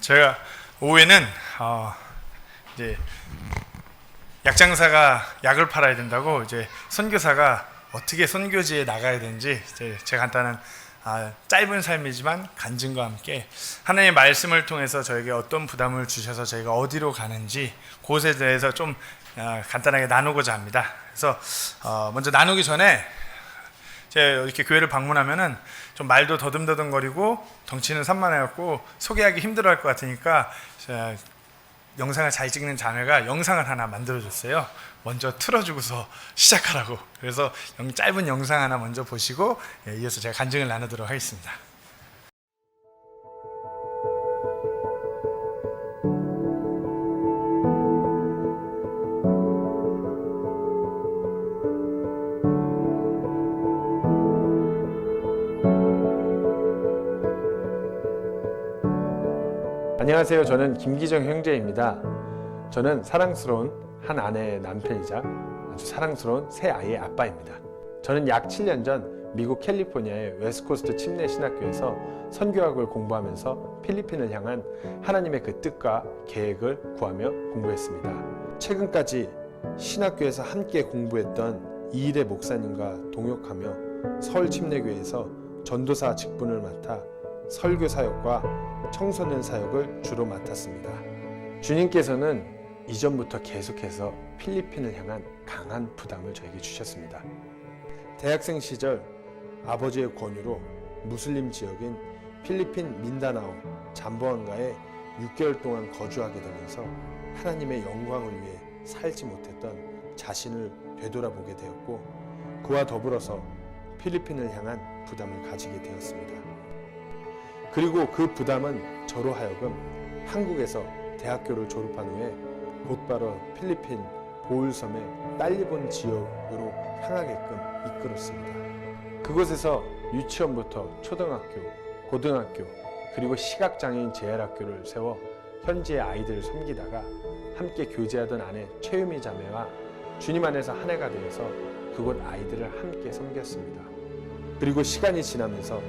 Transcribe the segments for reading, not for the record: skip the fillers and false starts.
제가 오후에는 이제 약장사가 약을 팔아야 된다고 이제 선교사가 어떻게 선교지에 나가야 되는지 제 간단한 짧은 삶이지만 간증과 함께 하나님의 말씀을 통해서 저에게 어떤 부담을 주셔서 저희가 어디로 가는지 그것에 대해서 좀 간단하게 나누고자 합니다. 그래서 먼저 나누기 전에 제가 이렇게 교회를 방문하면은 좀 말도 더듬더듬거리고 덩치는 산만해갖고 소개하기 힘들어할 것 같으니까 영상을 잘 찍는 자매가 영상을 하나 만들어줬어요. 먼저 틀어주고서 시작하라고. 그래서 짧은 영상 하나 먼저 보시고 이어서 제가 간증을 나누도록 하겠습니다. 안녕하세요. 저는 김기정 형제입니다. 저는 사랑스러운 한 아내의 남편이자 아주 사랑스러운 새 아이의 아빠입니다. 저는 약 7년 전 미국 캘리포니아의 웨스트코스트 침례 신학교에서 선교학을 공부하면서 필리핀을 향한 하나님의 그 뜻과 계획을 구하며 공부했습니다. 최근까지 신학교에서 함께 공부했던 이일의 목사님과 동역하며 서울 침례교회에서 전도사 직분을 맡아 설교 사역과 청소년 사역을 주로 맡았습니다. 주님께서는 이전부터 계속해서 필리핀을 향한 강한 부담을 저에게 주셨습니다. 대학생 시절 아버지의 권유로 무슬림 지역인 필리핀 민다나오 잠보안가에 6개월 동안 거주하게 되면서 하나님의 영광을 위해 살지 못했던 자신을 되돌아보게 되었고, 그와 더불어서 필리핀을 향한 부담을 가지게 되었습니다. 그리고 그 부담은 저로 하여금 한국에서 대학교를 졸업한 후에 곧바로 필리핀 보울섬의 딸리본 지역으로 향하게끔 이끌었습니다. 그곳에서 유치원부터 초등학교, 고등학교, 그리고 시각장애인 재활학교를 세워 현지의 아이들을 섬기다가 함께 교제하던 아내 최유미 자매와 주님 안에서 한 해가 되어서 그곳 아이들을 함께 섬겼습니다. 그리고 시간이 지나면서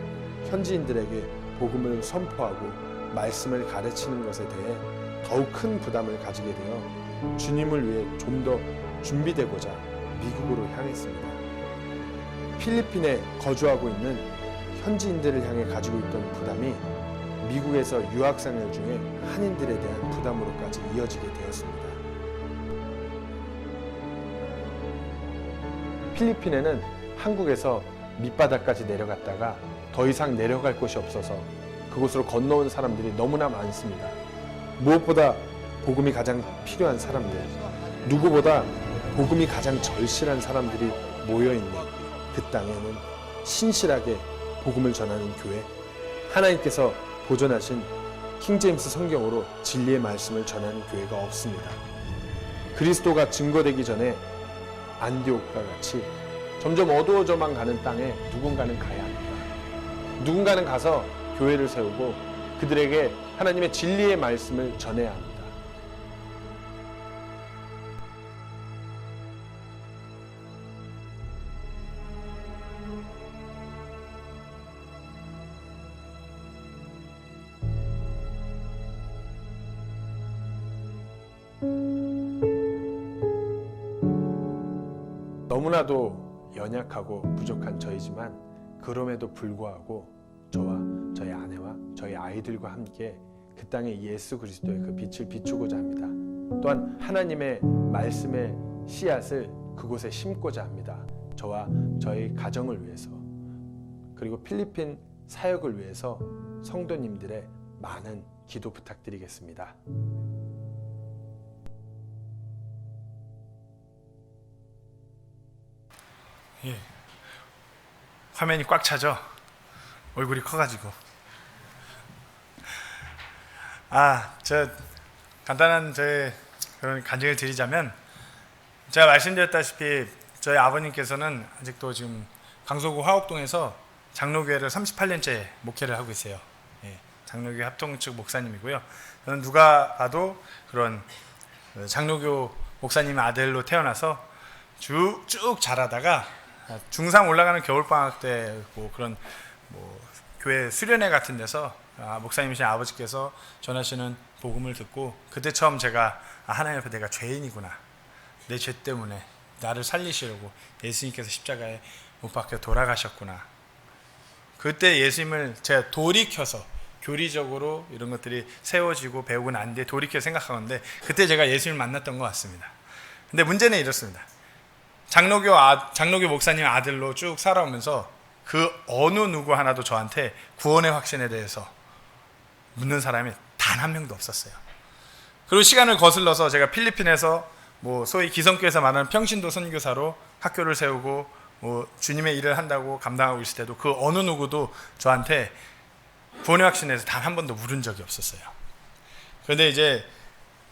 현지인들에게 복음을 선포하고 말씀을 가르치는 것에 대해 더욱 큰 부담을 가지게 되어 주님을 위해 좀 더 준비되고자 미국으로 향했습니다. 필리핀에 거주하고 있는 현지인들을 향해 가지고 있던 부담이 미국에서 유학생들 중에 한인들에 대한 부담으로까지 이어지게 되었습니다. 필리핀에는 한국에서 밑바닥까지 내려갔다가 더 이상 내려갈 곳이 없어서 그곳으로 건너온 사람들이 너무나 많습니다. 무엇보다 복음이 가장 필요한 사람들, 누구보다 복음이 가장 절실한 사람들이 모여있는 그 땅에는 신실하게 복음을 전하는 교회, 하나님께서 보존하신 킹제임스 성경으로 진리의 말씀을 전하는 교회가 없습니다. 그리스도가 증거되기 전에 안디옥과 같이 점점 어두워져만 가는 땅에 누군가는 가야 합니다. 누군가는 가서 교회를 세우고 그들에게 하나님의 진리의 말씀을 전해야 합니다. 너무나도 연약하고 부족한 저희지만 그럼에도 불구하고 저와 저희 아내와 저희 아이들과 함께 그 땅에 예수 그리스도의 그 빛을 비추고자 합니다. 또한 하나님의 말씀의 씨앗을 그곳에 심고자 합니다. 저와 저희 가정을 위해서, 그리고 필리핀 사역을 위해서 성도님들의 많은 기도 부탁드리겠습니다. 예. 화면이 꽉 차죠? 얼굴이 커가지고. 저 간단한 제 그런 간증을 드리자면, 제가 말씀드렸다시피 저희 아버님께서는 아직도 지금 강서구 화옥동에서 장로교회를 38년째 목회를 하고 있어요. 예, 장로교회 합동 측 목사님이고요. 저는 누가 봐도 그런 장로교 목사님의 아들로 태어나서 쭉 자라다가 중3 올라가는 겨울방학 때 그런 교회 수련회 같은 데서 목사님이신 아버지께서 전하시는 복음을 듣고 그때 처음 제가 하나님 앞에 내가 죄인이구나, 내 죄 때문에 나를 살리시려고 예수님께서 십자가에 못 박혀 돌아가셨구나. 그때 예수님을 제가 돌이켜서 교리적으로 이런 것들이 세워지고 배우고 난 뒤에 돌이켜 생각하는데 그때 제가 예수님을 만났던 것 같습니다. 근데 문제는 이렇습니다. 장로교 목사님 아들로 쭉 살아오면서 그 어느 누구 하나도 저한테 구원의 확신에 대해서 묻는 사람이 단 한 명도 없었어요. 그리고 시간을 거슬러서 제가 필리핀에서 소위 기성교에서 말하는 평신도 선교사로 학교를 세우고 주님의 일을 한다고 감당하고 있을 때도 그 어느 누구도 저한테 구원의 확신에서 단 한 번도 물은 적이 없었어요. 그런데 이제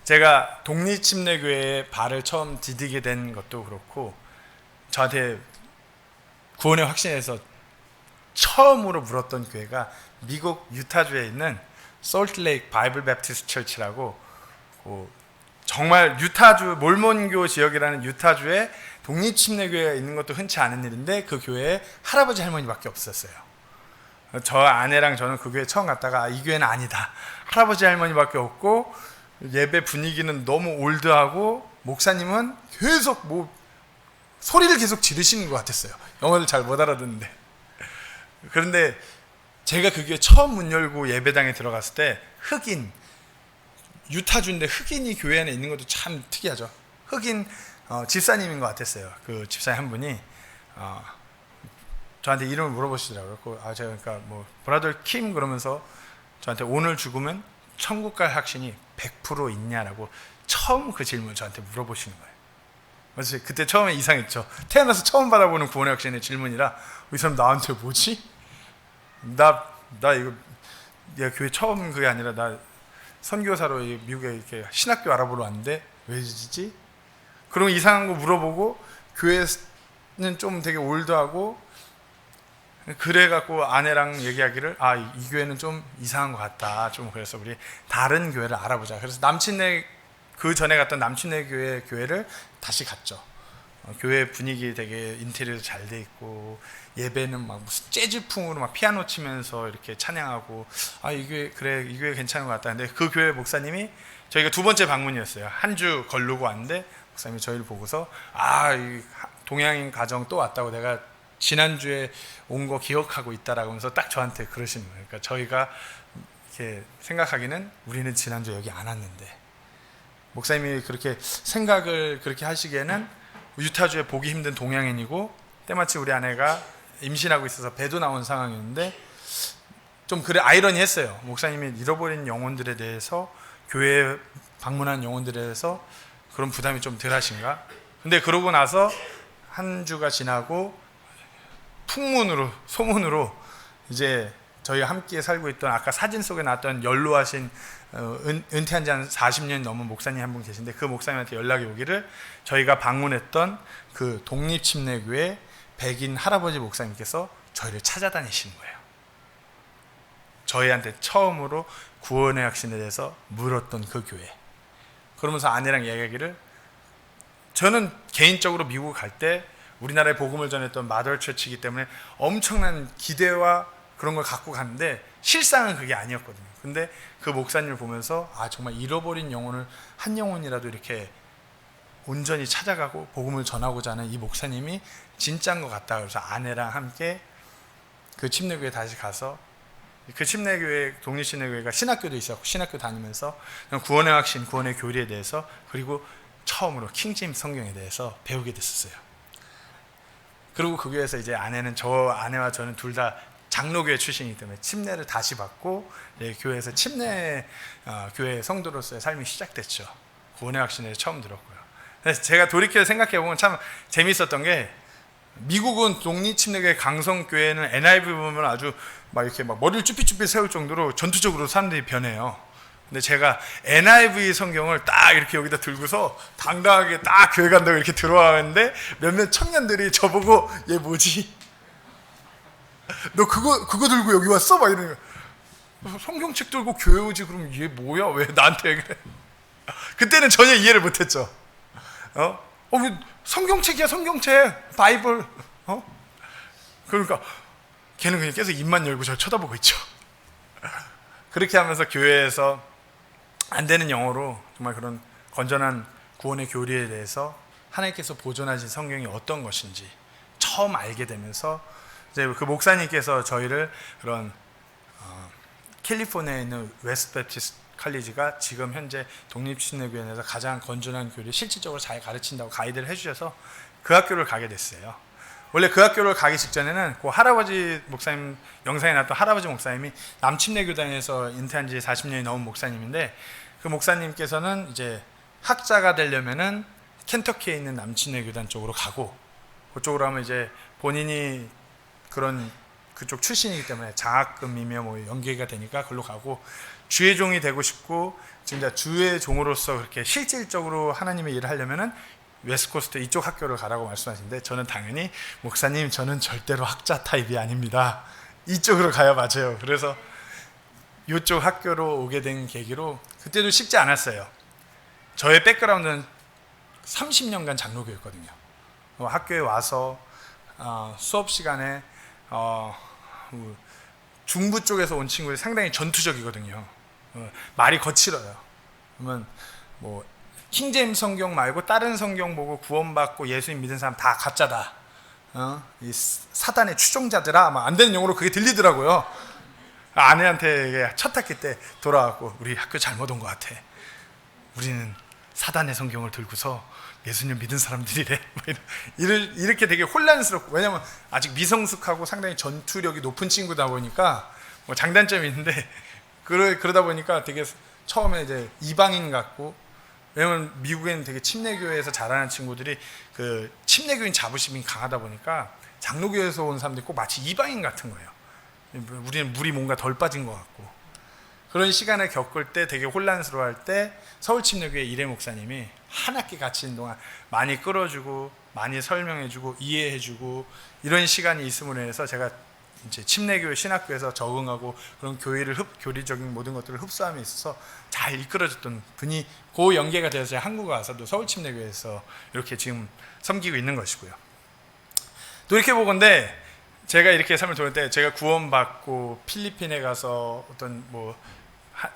제가 독립침례교회에 발을 처음 디디게 된 것도 그렇고 저한테 구원의 확신에서 처음으로 물었던 교회가 미국 유타주에 있는 솔트레이크 바이블 베프티스트 처치라고 정말 유타주 몰몬교 지역이라는 유타주에 독립침례교회가 있는 것도 흔치 않은 일인데 그 교회에 할아버지 할머니밖에 없었어요. 저 아내랑 저는 그 교회 처음 갔다가 이 교회는 아니다, 할아버지 할머니밖에 없고 예배 분위기는 너무 올드하고 목사님은 계속 소리를 계속 지르시는 것 같았어요. 영어를 잘 못 알아듣는데. 그런데 제가 그 교회 처음 문 열고 예배당에 들어갔을 때 흑인, 유타주인데 흑인이 교회 안에 있는 것도 참 특이하죠. 흑인 집사님인 것 같았어요. 그 집사님 한 분이 저한테 이름을 물어보시더라고요. 제가 그러니까 브라더 킴 그러면서 저한테 오늘 죽으면 천국 갈 확신이 100% 있냐라고 처음 그 질문을 저한테 물어보시는 거예요. 그래서 그때 처음에 이상했죠. 태어나서 처음 받아보는 구원의 확신의 질문이라 이 사람 나한테 뭐지? 나 이거 내가 교회 처음 그게 아니라 나 선교사로 미국에 이렇게 신학교 알아보러 왔는데 왜지? 그러면 이상한 거 물어보고 교회는 좀 되게 올드하고 그래갖고 아내랑 얘기하기를 이 교회는 좀 이상한 것 같다. 좀 그래서 우리 다른 교회를 알아보자. 그래서 남친네 그 전에 갔던 남친네 교회를 다시 갔죠. 교회 분위기 되게 인테리어도 잘 돼 있고 예배는 막 무슨 재즈풍으로 막 피아노 치면서 이렇게 찬양하고 이 교회 그래, 이 교회 괜찮은 것 같다. 근데 그 교회 목사님이 저희가 두 번째 방문이었어요. 한 주 걸르고 왔는데 목사님이 저희를 보고서 이 동양인 가정 또 왔다고 내가 지난주에 온 거 기억하고 있다라고 하면서 딱 저한테 그러시는 거예요. 그러니까 저희가 이렇게 생각하기는 우리는 지난주 여기 안 왔는데 목사님이 그렇게 생각을 그렇게 하시기에는 유타주에 보기 힘든 동양인이고 때마침 우리 아내가 임신하고 있어서 배도 나온 상황이었는데 좀 그래 아이러니했어요. 목사님이 잃어버린 영혼들에 대해서 교회에 방문한 영혼들에 대해서 그런 부담이 좀 덜하신가? 근데 그러고 나서 한 주가 지나고 소문으로 이제 저희가 함께 살고 있던 아까 사진 속에 나왔던 연로하신 은퇴한 지 한 40년 넘은 목사님 한 분 계신데 그 목사님한테 연락이 오기를 저희가 방문했던 그 독립침례교회 백인 할아버지 목사님께서 저희를 찾아다니시는 거예요. 저희한테 처음으로 구원의 확신에 대해서 물었던 그 교회. 그러면서 아내랑 얘기하기를 저는 개인적으로 미국 갈 때 우리나라에 복음을 전했던 마더 처치이기 때문에 엄청난 기대와 그런 걸 갖고 갔는데 실상은 그게 아니었거든요. 근데 그 목사님을 보면서 정말 잃어버린 영혼을 한 영혼이라도 이렇게 온전히 찾아가고 복음을 전하고자 하는 이 목사님이 진짜인 것 같다. 그래서 아내랑 함께 그 침례교회 다시 가서 그 침례교회 독립침례교회가 신학교도 있었고 신학교 다니면서 구원의 확신, 구원의 교리에 대해서 그리고 처음으로 킹제임스 성경에 대해서 배우게 됐었어요. 그리고 그 교회에서 이제 아내와 저는 둘 다 장로교회 출신이기 때문에 침례를 다시 받고 교회에서 교회 성도로서의 삶이 시작됐죠. 구원의 확신을 처음 들었고요. 그래서 제가 돌이켜 생각해 보면 참 재밌었던 게 미국은 독립침례교회 강성교회는 NIV 보면 아주 막 이렇게 막 머리를 쭈삣쭈삣 세울 정도로 전투적으로 사람들이 변해요. 근데 제가 NIV 성경을 딱 이렇게 여기다 들고서 당당하게 딱 교회 간다고 이렇게 들어왔는데 몇몇 청년들이 저보고 얘 뭐지? 너 그거 들고 여기 왔어? 막 이러는 거야. 성경책 들고 교회 오지 그럼 얘 뭐야? 왜 나한테 그래? 그때는 전혀 이해를 못했죠. 성경책이야 성경책 바이블. 그러니까 걔는 그냥 계속 입만 열고 저를 쳐다보고 있죠. 그렇게 하면서 교회에서 안 되는 영어로 정말 그런 건전한 구원의 교리에 대해서 하나님께서 보존하신 성경이 어떤 것인지 처음 알게 되면서 이제 그 목사님께서 저희를 그런 캘리포니아에 있는 웨스트 배프티스트 칼리지가 지금 현재 독립신뢰교회에서 가장 건전한 교리를 실질적으로 잘 가르친다고 가이드를 해주셔서 그 학교를 가게 됐어요. 원래 그 학교를 가기 직전에는 그 할아버지 목사님, 영상에 나왔던 할아버지 목사님이 남침례교단에서 인퇴한 지 40년이 넘은 목사님인데, 그 목사님께서는 이제 학자가 되려면은 켄터키에 있는 남침례교단 쪽으로 가고, 그쪽으로 하면 이제 본인이 그런 그쪽 출신이기 때문에 장학금이며 뭐 연계가 되니까 그걸로 가고, 주의 종이 되고 싶고 진짜 주의 종으로서 그렇게 실질적으로 하나님의 일을 하려면은 웨스트코스트 이쪽 학교를 가라고 말씀하시는데, 저는 당연히 목사님 저는 절대로 학자 타입이 아닙니다, 이쪽으로 가야 맞아요. 그래서 이쪽 학교로 오게 된 계기로, 그때도 쉽지 않았어요. 저의 백그라운드는 30년간 장로교였거든요. 학교에 와서 수업 시간에 중부 쪽에서 온 친구들이 상당히 전투적이거든요. 말이 거칠어요. 그러면 뭐 킹제임스 성경 말고 다른 성경 보고 구원받고 예수님 믿은 사람 다 가짜다, 이 사단의 추종자들아, 막 안 되는 용어로 그게 들리더라고요. 아내한테 첫 학기 때 돌아왔고, 우리 학교 잘못 온 것 같아, 우리는 사단의 성경을 들고서 예수님 믿은 사람들이래. 이렇게 되게 혼란스럽고, 왜냐면 아직 미성숙하고 상당히 전투력이 높은 친구다 보니까 뭐 장단점이 있는데, 그러다 보니까 되게 처음에 이제 이방인 같고, 왜냐면 미국에는 되게 침례교회에서 자라는 친구들이 그 침례교인 자부심이 강하다 보니까 장로교회에서 온 사람들이 꼭 마치 이방인 같은 거예요. 우리는 물이 뭔가 덜 빠진 것 같고, 그런 시간을 겪을 때 되게 혼란스러워할 때 서울침례교회 이래 목사님이 한 학기 같이 있는 동안 많이 끌어주고 많이 설명해주고 이해해주고 이런 시간이 있음으로 해서 제가 이제 침례교회 신학교에서 적응하고 그런 교리적인 모든 것들을 흡수함에 있어서 잘 이끌어줬던 분이 그 연계가 되어서 제가 한국에 와서도 서울침례교회에서 이렇게 지금 섬기고 있는 것이고요. 또 이렇게 보건데, 제가 이렇게 삶을 돌릴 때 제가 구원받고 필리핀에 가서 어떤 뭐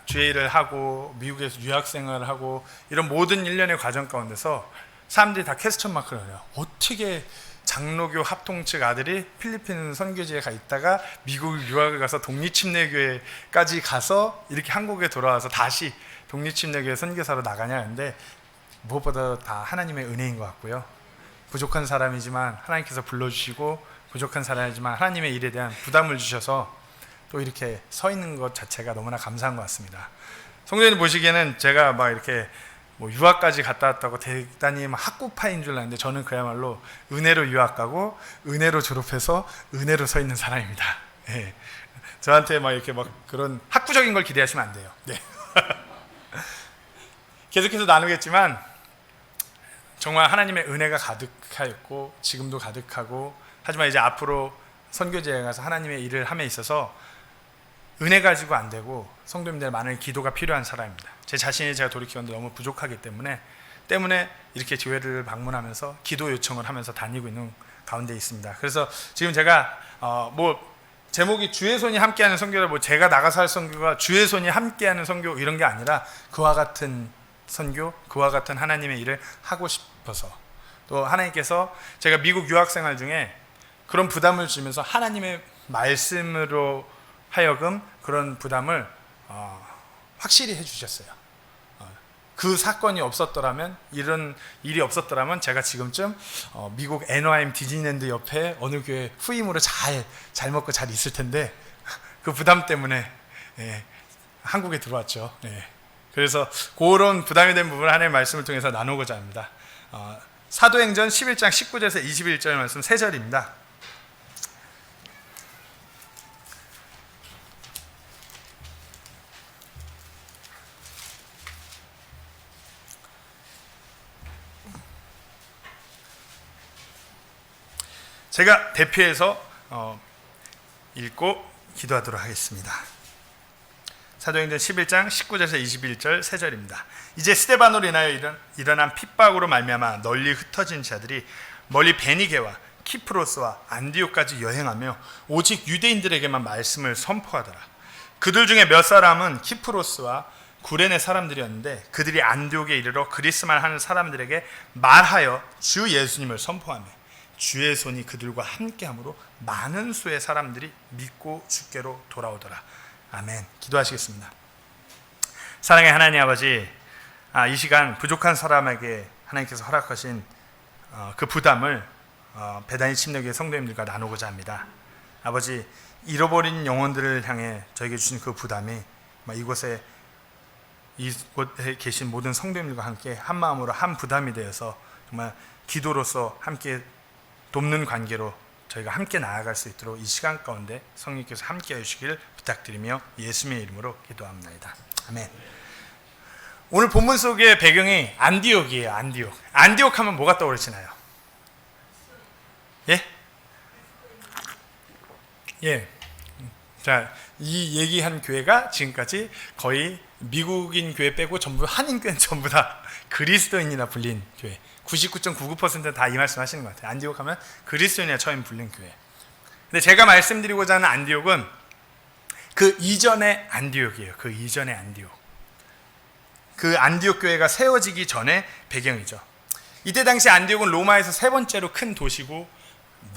주의 일을 하고 미국에서 유학생활을 하고 이런 모든 일련의 과정 가운데서 사람들이 다 퀘스천 마크를 해요. 어떻게 장로교 합통측 아들이 필리핀 선교지에 가 있다가 미국 유학을 가서 독립침례교회까지 가서 이렇게 한국에 돌아와서 다시 독립침례교회 선교사로 나가냐 하는데, 무엇보다 다 하나님의 은혜인 것 같고요. 부족한 사람이지만 하나님께서 불러주시고, 부족한 사람이지만 하나님의 일에 대한 부담을 주셔서 또 이렇게 서 있는 것 자체가 너무나 감사한 것 같습니다. 성도님 보시기에는 제가 막 이렇게 뭐 유학까지 갔다 왔다고 대단히 막 학구파인 줄 알았는데, 저는 그야말로 은혜로 유학 가고 은혜로 졸업해서 은혜로 서 있는 사람입니다. 네. 저한테 막 이렇게 막 그런 학구적인 걸 기대하시면 안 돼요. 네. 계속해서 나누겠지만 정말 하나님의 은혜가 가득하였고 지금도 가득하고, 하지만 이제 앞으로 선교지에 가서 하나님의 일을 함에 있어서 은혜 가지고 안 되고 성도님들 많은 기도가 필요한 사람입니다. 제 자신이 제가 돌이키는데 너무 부족하기 때문에 이렇게 교회를 방문하면서 기도 요청을 하면서 다니고 있는 가운데 있습니다. 그래서 지금 제가 뭐 제목이 주의 손이 함께하는 선교라, 뭐 제가 나가서 할 선교가 주의 손이 함께하는 선교 이런 게 아니라 그와 같은 선교, 그와 같은 하나님의 일을 하고 싶어서, 또 하나님께서 제가 미국 유학생활 중에 그런 부담을 주면서 하나님의 말씀으로 하여금 그런 부담을 확실히 해주셨어요. 그 사건이 없었더라면, 이런 일이 없었더라면 제가 지금쯤 미국 애너하임 디즈니랜드 옆에 어느 교회 후임으로 잘 먹고 잘 있을 텐데, 그 부담 때문에 한국에 들어왔죠. 그래서 그런 부담이 된 부분을 하나님의 말씀을 통해서 나누고자 합니다. 사도행전 11장 19절에서 21절 말씀 3절입니다. 제가 대표해서 읽고 기도하도록 하겠습니다. 사도행전 11장 19절에서 21절 3절입니다. 이제 스데반으로 인하여 일어난 핍박으로 말미암아 널리 흩어진 자들이 멀리 베니게와 키프로스와 안디옥까지 여행하며 오직 유대인들에게만 말씀을 선포하더라. 그들 중에 몇 사람은 키프로스와 구레네 사람들이었는데 그들이 안디옥에 이르러 그리스말 하는 사람들에게 말하여 주 예수님을 선포하며 주의 손이 그들과 함께함으로 많은 수의 사람들이 믿고 주께로 돌아오더라. 아멘. 기도하시겠습니다. 사랑의 하나님 아버지, 이 시간 부족한 사람에게 하나님께서 허락하신 그 부담을 배단위 침례교회 성도님들과 나누고자 합니다. 아버지, 잃어버린 영혼들을 향해 저에게 주신 그 부담이 이곳에 계신 모든 성도님들과 함께 한 마음으로 한 부담이 되어서 정말 기도로서 함께 돕는 관계로 저희가 함께 나아갈 수 있도록 이 시간 가운데 성령께서 함께 해주시길 부탁드리며 예수님의 이름으로 기도합니다. 아멘. 오늘 본문 속의 배경이 안디옥이에요. 안디옥 하면 뭐가 떠오르시나요? 예. 자, 이 얘기한 교회가 지금까지 거의 미국인 교회 빼고 전부 한인 교회는 전부 다 그리스도인이나 불린 교회. 99.99%는 다 이 말씀 하시는 것 같아요. 안디옥 하면 그리스도인이나 처음 불린 교회. 근데 제가 말씀드리고자 하는 안디옥은 그 이전의 안디옥이에요. 그 이전의 안디옥. 그 안디옥 교회가 세워지기 전의 배경이죠. 이때 당시 안디옥은 로마에서 세 번째로 큰 도시고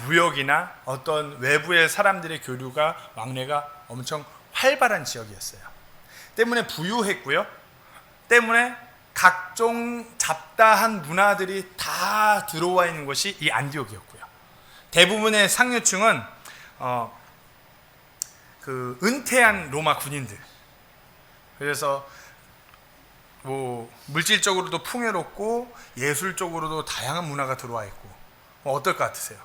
무역이나 어떤 외부의 사람들의 교류가 왕래가 엄청 활발한 지역이었어요. 때문에 부유했고요. 때문에 각종 잡다한 문화들이 다 들어와 있는 곳이 이 안디옥이었고요. 대부분의 상류층은 그 은퇴한 로마 군인들. 그래서 뭐 물질적으로도 풍요롭고 예술적으로도 다양한 문화가 들어와 있고 어떨 것 같으세요?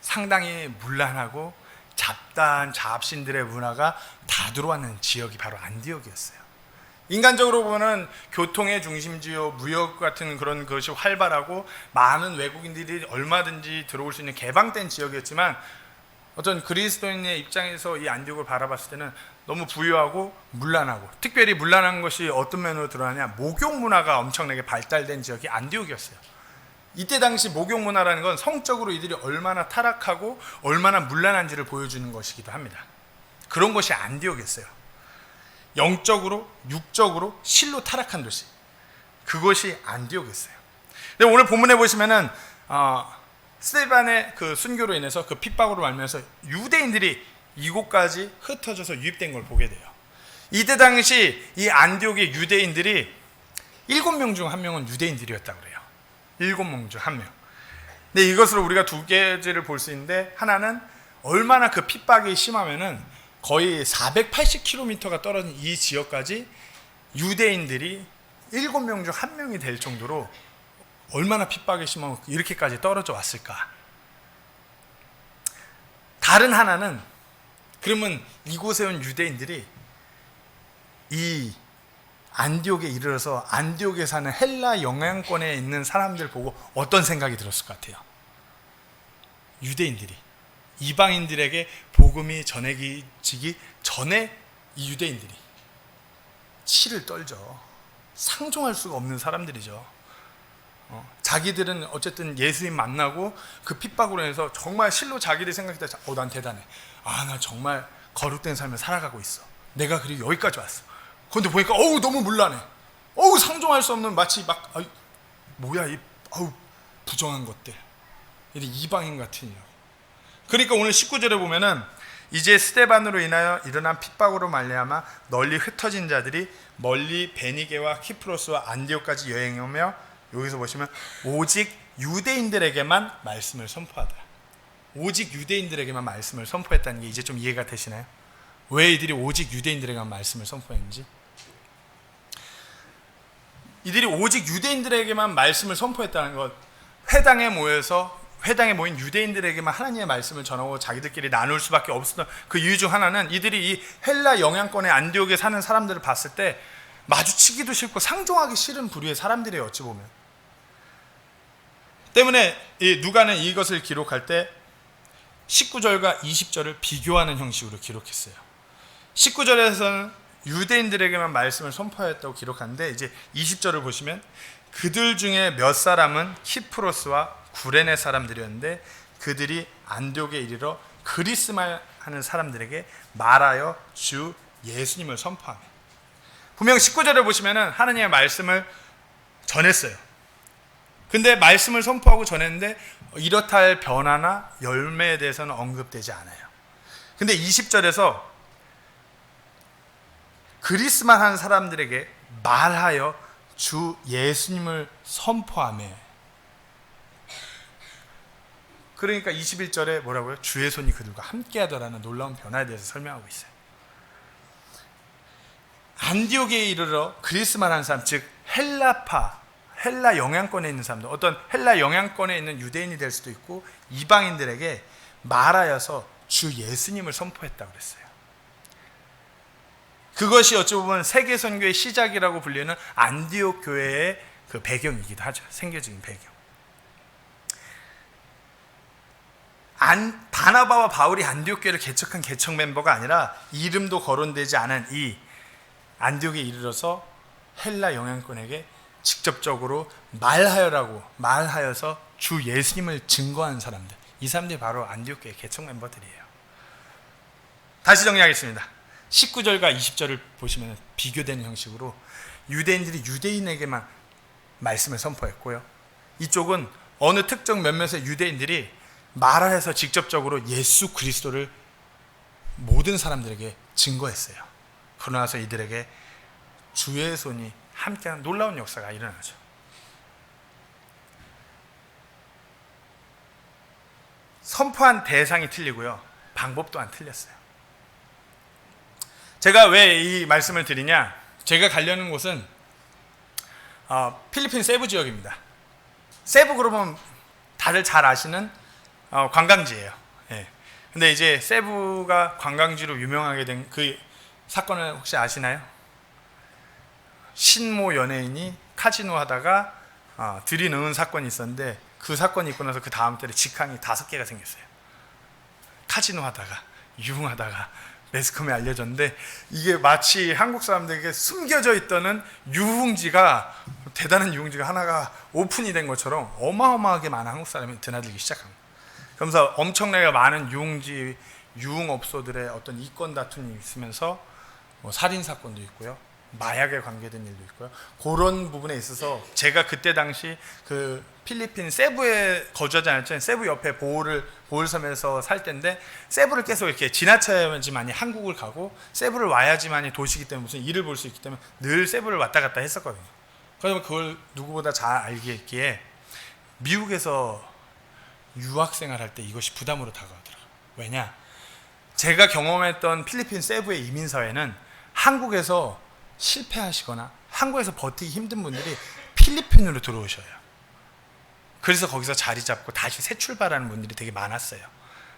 상당히 문란하고 잡다한 잡신들의 문화가 다 들어왔는 지역이 바로 안디옥이었어요. 인간적으로 보면 교통의 중심지요, 무역 같은 그런 것이 활발하고 많은 외국인들이 얼마든지 들어올 수 있는 개방된 지역이었지만 어떤 그리스도인의 입장에서 이 안디옥을 바라봤을 때는 너무 부유하고 문란하고, 특별히 문란한 것이 어떤 면으로 드러나냐, 목욕 문화가 엄청나게 발달된 지역이 안디옥이었어요. 이때 당시 목욕 문화라는 건 성적으로 이들이 얼마나 타락하고 얼마나 문란한지를 보여주는 것이기도 합니다. 그런 것이 안디옥이었어요. 영적으로, 육적으로 실로 타락한 도시, 그것이 안디옥이었어요. 근데 오늘 본문에 보시면은 스데반의 그 순교로 인해서 그 핍박으로 말미암아서 유대인들이 이곳까지 흩어져서 유입된 걸 보게 돼요. 이때 당시 이 안디옥의 유대인들이 7명 중 1명은 유대인들이었다고 그래요. 7명 중 1명. 근데 이것으로 우리가 두 가지를 볼 수 있는데, 하나는 얼마나 그 핍박이 심하면은 거의 480km가 떨어진 이 지역까지 유대인들이 7명 중 1명이 될 정도로 얼마나 핍박이 심하고 이렇게까지 떨어져 왔을까. 다른 하나는, 그러면 이곳에 온 유대인들이 이 안디옥에 이르러서 안디옥에 사는 헬라 영향권에 있는 사람들 보고 어떤 생각이 들었을 것 같아요? 유대인들이 이방인들에게 복음이 전해지기 전에 이 유대인들이 치를 떨죠. 상종할 수가 없는 사람들이죠. 자기들은 어쨌든 예수님 만나고 그 핍박으로 해서 정말 실로 자기들이 생각했다. 난 대단해. 나 정말 거룩된 삶을 살아가고 있어. 내가 그리고 여기까지 왔어. 그런데 보니까 너무 문란해. 상종할 수 없는, 마치 막 뭐야 이 부정한 것들. 이 이방인 같으냐. 그러니까 오늘 19절에 보면은 이제 스데반으로 인하여 일어난 핍박으로 말미암아 널리 흩어진 자들이 멀리 베니게와 키프로스와 안디옥까지 여행하며, 여기서 보시면 오직 유대인들에게만 말씀을 선포하더라. 오직 유대인들에게만 말씀을 선포했다는 게 이제 좀 이해가 되시나요? 왜 이들이 오직 유대인들에게만 말씀을 선포했는지. 이들이 오직 유대인들에게만 말씀을 선포했다는 것, 회당에 모인 유대인들에게만 하나님의 말씀을 전하고 자기들끼리 나눌 수밖에 없었던 그 이유 중 하나는, 이들이 이 헬라 영향권의 안디옥에 사는 사람들을 봤을 때 마주치기도 싫고 상종하기 싫은 부류의 사람들이에요, 어찌 보면. 때문에 누가는 이것을 기록할 때 19절과 20절을 비교하는 형식으로 기록했어요. 19절에서는 유대인들에게만 말씀을 선포하였다고 기록하는데, 이제 20절을 보시면 그들 중에 몇 사람은 키프로스와 구레네 사람들이었는데 그들이 안디옥에 이르러 그리스말 하는 사람들에게 말하여 주 예수님을 선포하며. 분명 19절을 보시면은 하나님의 말씀을 전했어요. 근데 말씀을 선포하고 전했는데 이렇다 할 변화나 열매에 대해서는 언급되지 않아요. 근데 20절에서 그리스만 한 사람들에게 말하여 주 예수님을 선포하며. 그러니까 21절에 뭐라고요? 주의 손이 그들과 함께하더라는 놀라운 변화에 대해서 설명하고 있어요. 안디옥에 이르러 그리스만 한 사람, 즉 헬라 영향권에 있는 사람들, 어떤 헬라 영향권에 있는 유대인이 될 수도 있고 이방인들에게 말하여서 주 예수님을 선포했다고 그랬어요. 그것이 어찌 보면 세계 선교의 시작이라고 불리는 안디옥 교회의 그 배경이기도 하죠. 생계적인 배경. 바나바와 바울이 안디옥 교회를 개척한 개척 멤버가 아니라 이름도 거론되지 않은 이 안디옥에 이르러서 헬라 영향권에게 직접적으로 말하여서 주 예수님을 증거한 사람들, 이 사람들이 바로 안디옥 교회 개척 멤버들이에요. 다시 정리하겠습니다. 19절과 20절을 보시면 비교되는 형식으로 유대인들이 유대인에게만 말씀을 선포했고요, 이쪽은 어느 특정 몇몇의 유대인들이 말하여서 직접적으로 예수 그리스도를 모든 사람들에게 증거했어요. 그러고 나서 이들에게 주의 손이 함께하는 놀라운 역사가 일어나죠. 선포한 대상이 틀리고요, 방법 또한 틀렸어요. 제가 왜 이 말씀을 드리냐, 제가 가려는 곳은 필리핀 세부 지역입니다. 세부 그러면 다들 잘 아시는 관광지예요. 예. 근데 이제 세부가 관광지로 유명하게 된 그 사건을 혹시 아시나요? 신모 연예인이 카지노 하다가 들이넣은 사건이 있었는데, 그 사건이 있고 나서 그 다음 달에 직항이 5개가 생겼어요. 카지노 하다가, 유흥하다가 매스컴에 알려졌는데, 이게 마치 한국 사람들에게 숨겨져 있던 유흥지가, 대단한 유흥지가 하나가 오픈이 된 것처럼 어마어마하게 많은 한국 사람이 드나들기 시작합니다. 그러면서 엄청나게 많은 유흥지, 유흥업소들의 어떤 이권 다툼이 있으면서 살인 사건도 있고요, 마약에 관계된 일도 있고요. 그런 부분에 있어서 제가 그때 당시 그 필리핀 세부에 거주하지 않았잖아요. 세부 옆에 보홀섬에서 살 때인데, 세부를 계속 이렇게 지나쳐야지만이 한국을 가고 세부를 와야지만이 도시기 때문에 무슨 일을 볼 수 있기 때문에 늘 세부를 왔다 갔다 했었거든요. 그러면 그걸 누구보다 잘 알기에 미국에서 유학생활 할 때 이것이 부담으로 다가오더라고요. 왜냐? 제가 경험했던 필리핀 세부의 이민사회는 한국에서 실패하시거나 한국에서 버티기 힘든 분들이 필리핀으로 들어오셔요. 그래서 거기서 자리 잡고 다시 새 출발하는 분들이 되게 많았어요.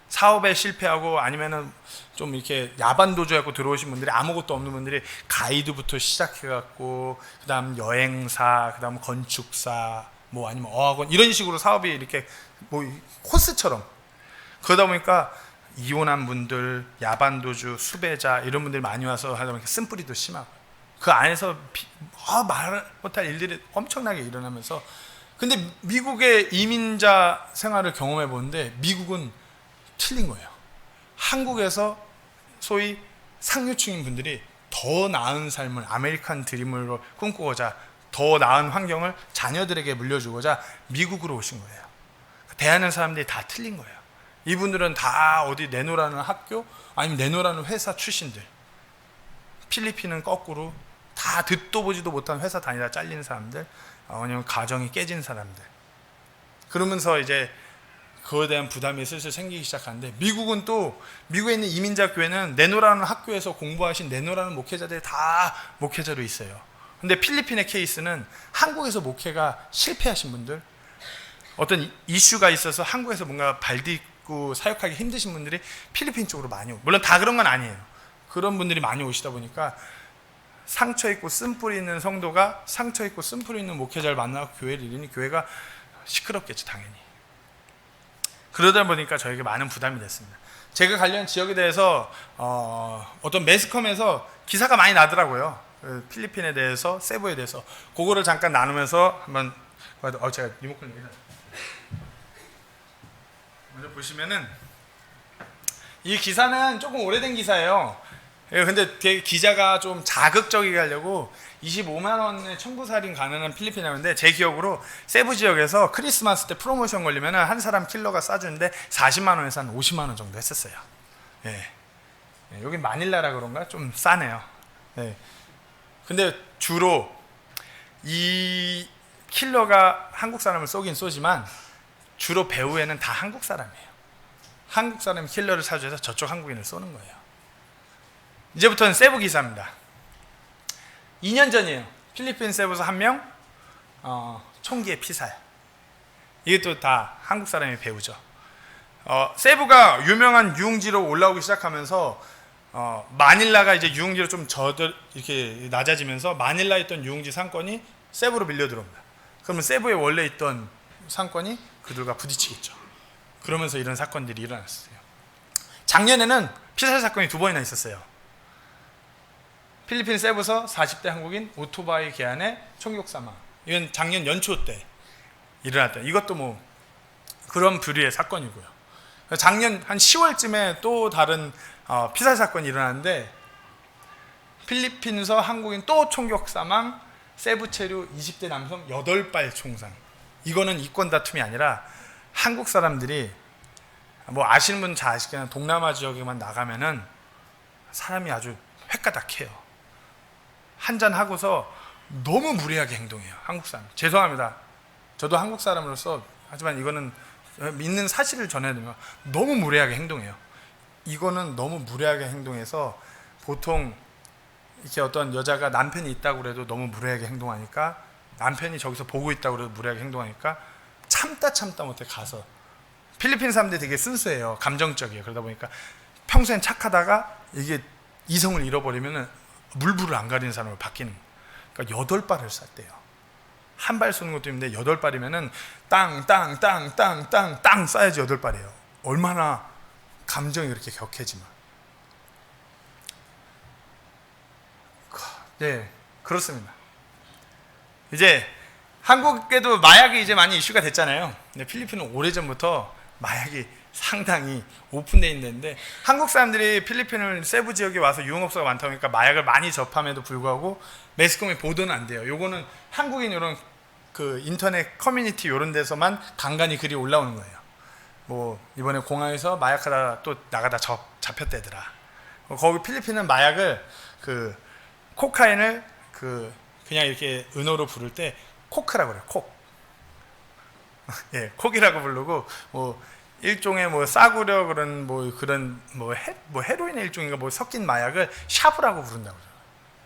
사업에 실패하고 아니면은 좀 이렇게 야반도주하고 들어오신 분들이, 아무것도 없는 분들이 가이드부터 시작해갖고 그다음 여행사, 그다음 건축사, 뭐 아니면 어학원, 이런 식으로 사업이 이렇게 뭐 코스처럼, 그러다 보니까 이혼한 분들, 야반도주, 수배자 이런 분들이 많이 와서 하다 보니까 쓴뿌리도 심하고, 그 안에서 말 못할 일들이 엄청나게 일어나면서, 근데 미국의 이민자 생활을 경험해 보는데 미국은 틀린 거예요. 한국에서 소위 상류층인 분들이 더 나은 삶을, 아메리칸 드림으로 꿈꾸고자 더 나은 환경을 자녀들에게 물려주고자 미국으로 오신 거예요. 대하는 사람들이 다 틀린 거예요. 이분들은 다 어디 내노라는 학교, 아니면 내노라는 회사 출신들. 필리핀은 거꾸로 다 듣도 보지도 못한 회사 다니다 잘린 사람들, 아니면 가정이 깨진 사람들. 그러면서 이제 그거에 대한 부담이 슬슬 생기기 시작하는데, 미국은 또, 미국에 있는 이민자 교회는 내노라는 학교에서 공부하신 내노라는 목회자들이 다 목회자로 있어요. 근데 필리핀의 케이스는 한국에서 목회가 실패하신 분들, 어떤 이슈가 있어서 한국에서 뭔가 발딛고 사역하기 힘드신 분들이 필리핀 쪽으로 많이 오고, 물론 다 그런 건 아니에요. 그런 분들이 많이 오시다 보니까 상처 있고 쓴뿌리 있는 성도가 상처 있고 쓴뿌리 있는 목회자를 만나고 교회를 이루니 교회가 시끄럽겠죠, 당연히. 그러다 보니까 저에게 많은 부담이 됐습니다. 제가 관련 지역에 대해서 어떤 매스컴에서 기사가 많이 나더라고요. 필리핀에 대해서, 세부에 대해서. 그거를 잠깐 나누면서 한번 제가 리모컨 여기다. 먼저 보시면은 이 기사는 조금 오래된 기사예요. 근데 되게 기자가 좀 자극적이게 하려고 25만 원의 청부살인 가능한 필리핀이었는데, 제 기억으로 세부 지역에서 크리스마스 때 프로모션 걸리면 한 사람 킬러가 싸주는데 40만 원에서 한 50만 원 정도 했었어요. 예. 여긴 마닐라라 그런가? 좀 싸네요. 예. 근데 주로 이 킬러가 한국 사람을 쏘긴 쏘지만 주로 배후에는 다 한국 사람이에요. 한국 사람이 킬러를 사주해서 저쪽 한국인을 쏘는 거예요. 이제부터는 세부 기사입니다. 2년 전이에요. 필리핀 세부에서 한 명 총기에 피살. 이게 또 다 한국 사람의 배우죠. 세부가 유명한 유흥지로 올라오기 시작하면서 마닐라가 이제 유흥지로 좀 이렇게 낮아지면서 마닐라에 있던 유흥지 상권이 세부로 밀려 들어옵니다. 그러면 세부에 원래 있던 상권이 그들과 부딪히겠죠. 그러면서 이런 사건들이 일어났어요. 작년에는 피살 사건이 2번이나 있었어요. 필리핀 세부에서 40대 한국인 오토바이 개안에 총격 사망. 이건 작년 연초 때 일어났다. 이것도 뭐 그런 부류의 사건이고요. 작년 한 10월쯤에 또 다른 피살 사건이 일어났는데, 필리핀에서 한국인 또 총격 사망, 세부 체류 20대 남성 8발 총상. 이거는 이권 다툼이 아니라 한국 사람들이, 뭐 아시는 분은 잘 아시겠지만 동남아 지역에만 나가면은 사람이 아주 획가닥해요. 한잔 하고서 너무 무례하게 행동해요. 한국 사람. 죄송합니다. 저도 한국 사람으로서, 하지만 이거는 믿는 사실을 전해드리면 너무 무례하게 행동해요. 이거는 너무 무례하게 행동해서, 보통 이렇게 어떤 여자가 남편이 있다고 그래도 너무 무례하게 행동하니까, 남편이 저기서 보고 있다고 그래도 무례하게 행동하니까 참다 못해 가서, 필리핀 사람들이 되게 순수해요. 감정적이에요. 그러다 보니까 평소엔 착하다가 이게 이성을 잃어버리면 물불을 안 가리는 사람으로 바뀌는 거예요. 그러니까 8발을 쐈대요. 한 발 쏘는 것도 있는데 8발이면은 땅 쏴야지 8발이에요. 얼마나 감정이 그렇게 격해지만. 네, 그렇습니다. 이제 한국에도 마약이 이제 많이 이슈가 됐잖아요. 근데 필리핀은 오래전부터 마약이 상당히 오픈되어 있는데, 한국 사람들이 필리핀을 세부 지역에 와서 유흥업소가 많다 보니까 마약을 많이 접함에도 불구하고 매스컴에 보도는 안 돼요. 요거는 한국인 이런 그 인터넷 커뮤니티 이런 데서만 간간히 글이 올라오는 거예요. 뭐 이번에 공항에서 마약하다 또 나가다 잡혔대더라. 거기 필리핀은 마약을 그 코카인을 그냥 이렇게 은어로 부를 때 코크라고 그래요. 콕. 예, 콕이라고 부르고, 뭐 일종의 뭐 싸구려 그런 헤로인의 일종인가 뭐 섞인 마약을 샤브라고 부른다고 그래요.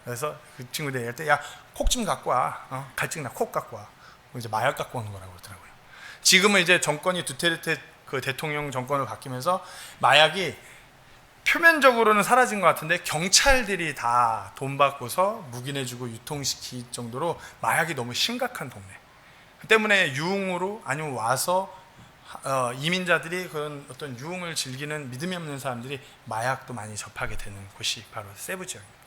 그래서 그 친구들이 얘기할 때, 야, 콕 좀 갖고 와. 갈증나 콕 갖고 와. 이제 마약 갖고 오는 거라고 그러더라고요. 지금은 이제 정권이 두테르테 그 대통령 정권을 바뀌면서 마약이 표면적으로는 사라진 것 같은데, 경찰들이 다 돈 받고서 묵인해주고 유통시킬 정도로 마약이 너무 심각한 동네. 그 때문에 유흥으로 아니면 와서 이민자들이 그런 어떤 유흥을 즐기는 믿음이 없는 사람들이 마약도 많이 접하게 되는 곳이 바로 세부 지역입니다.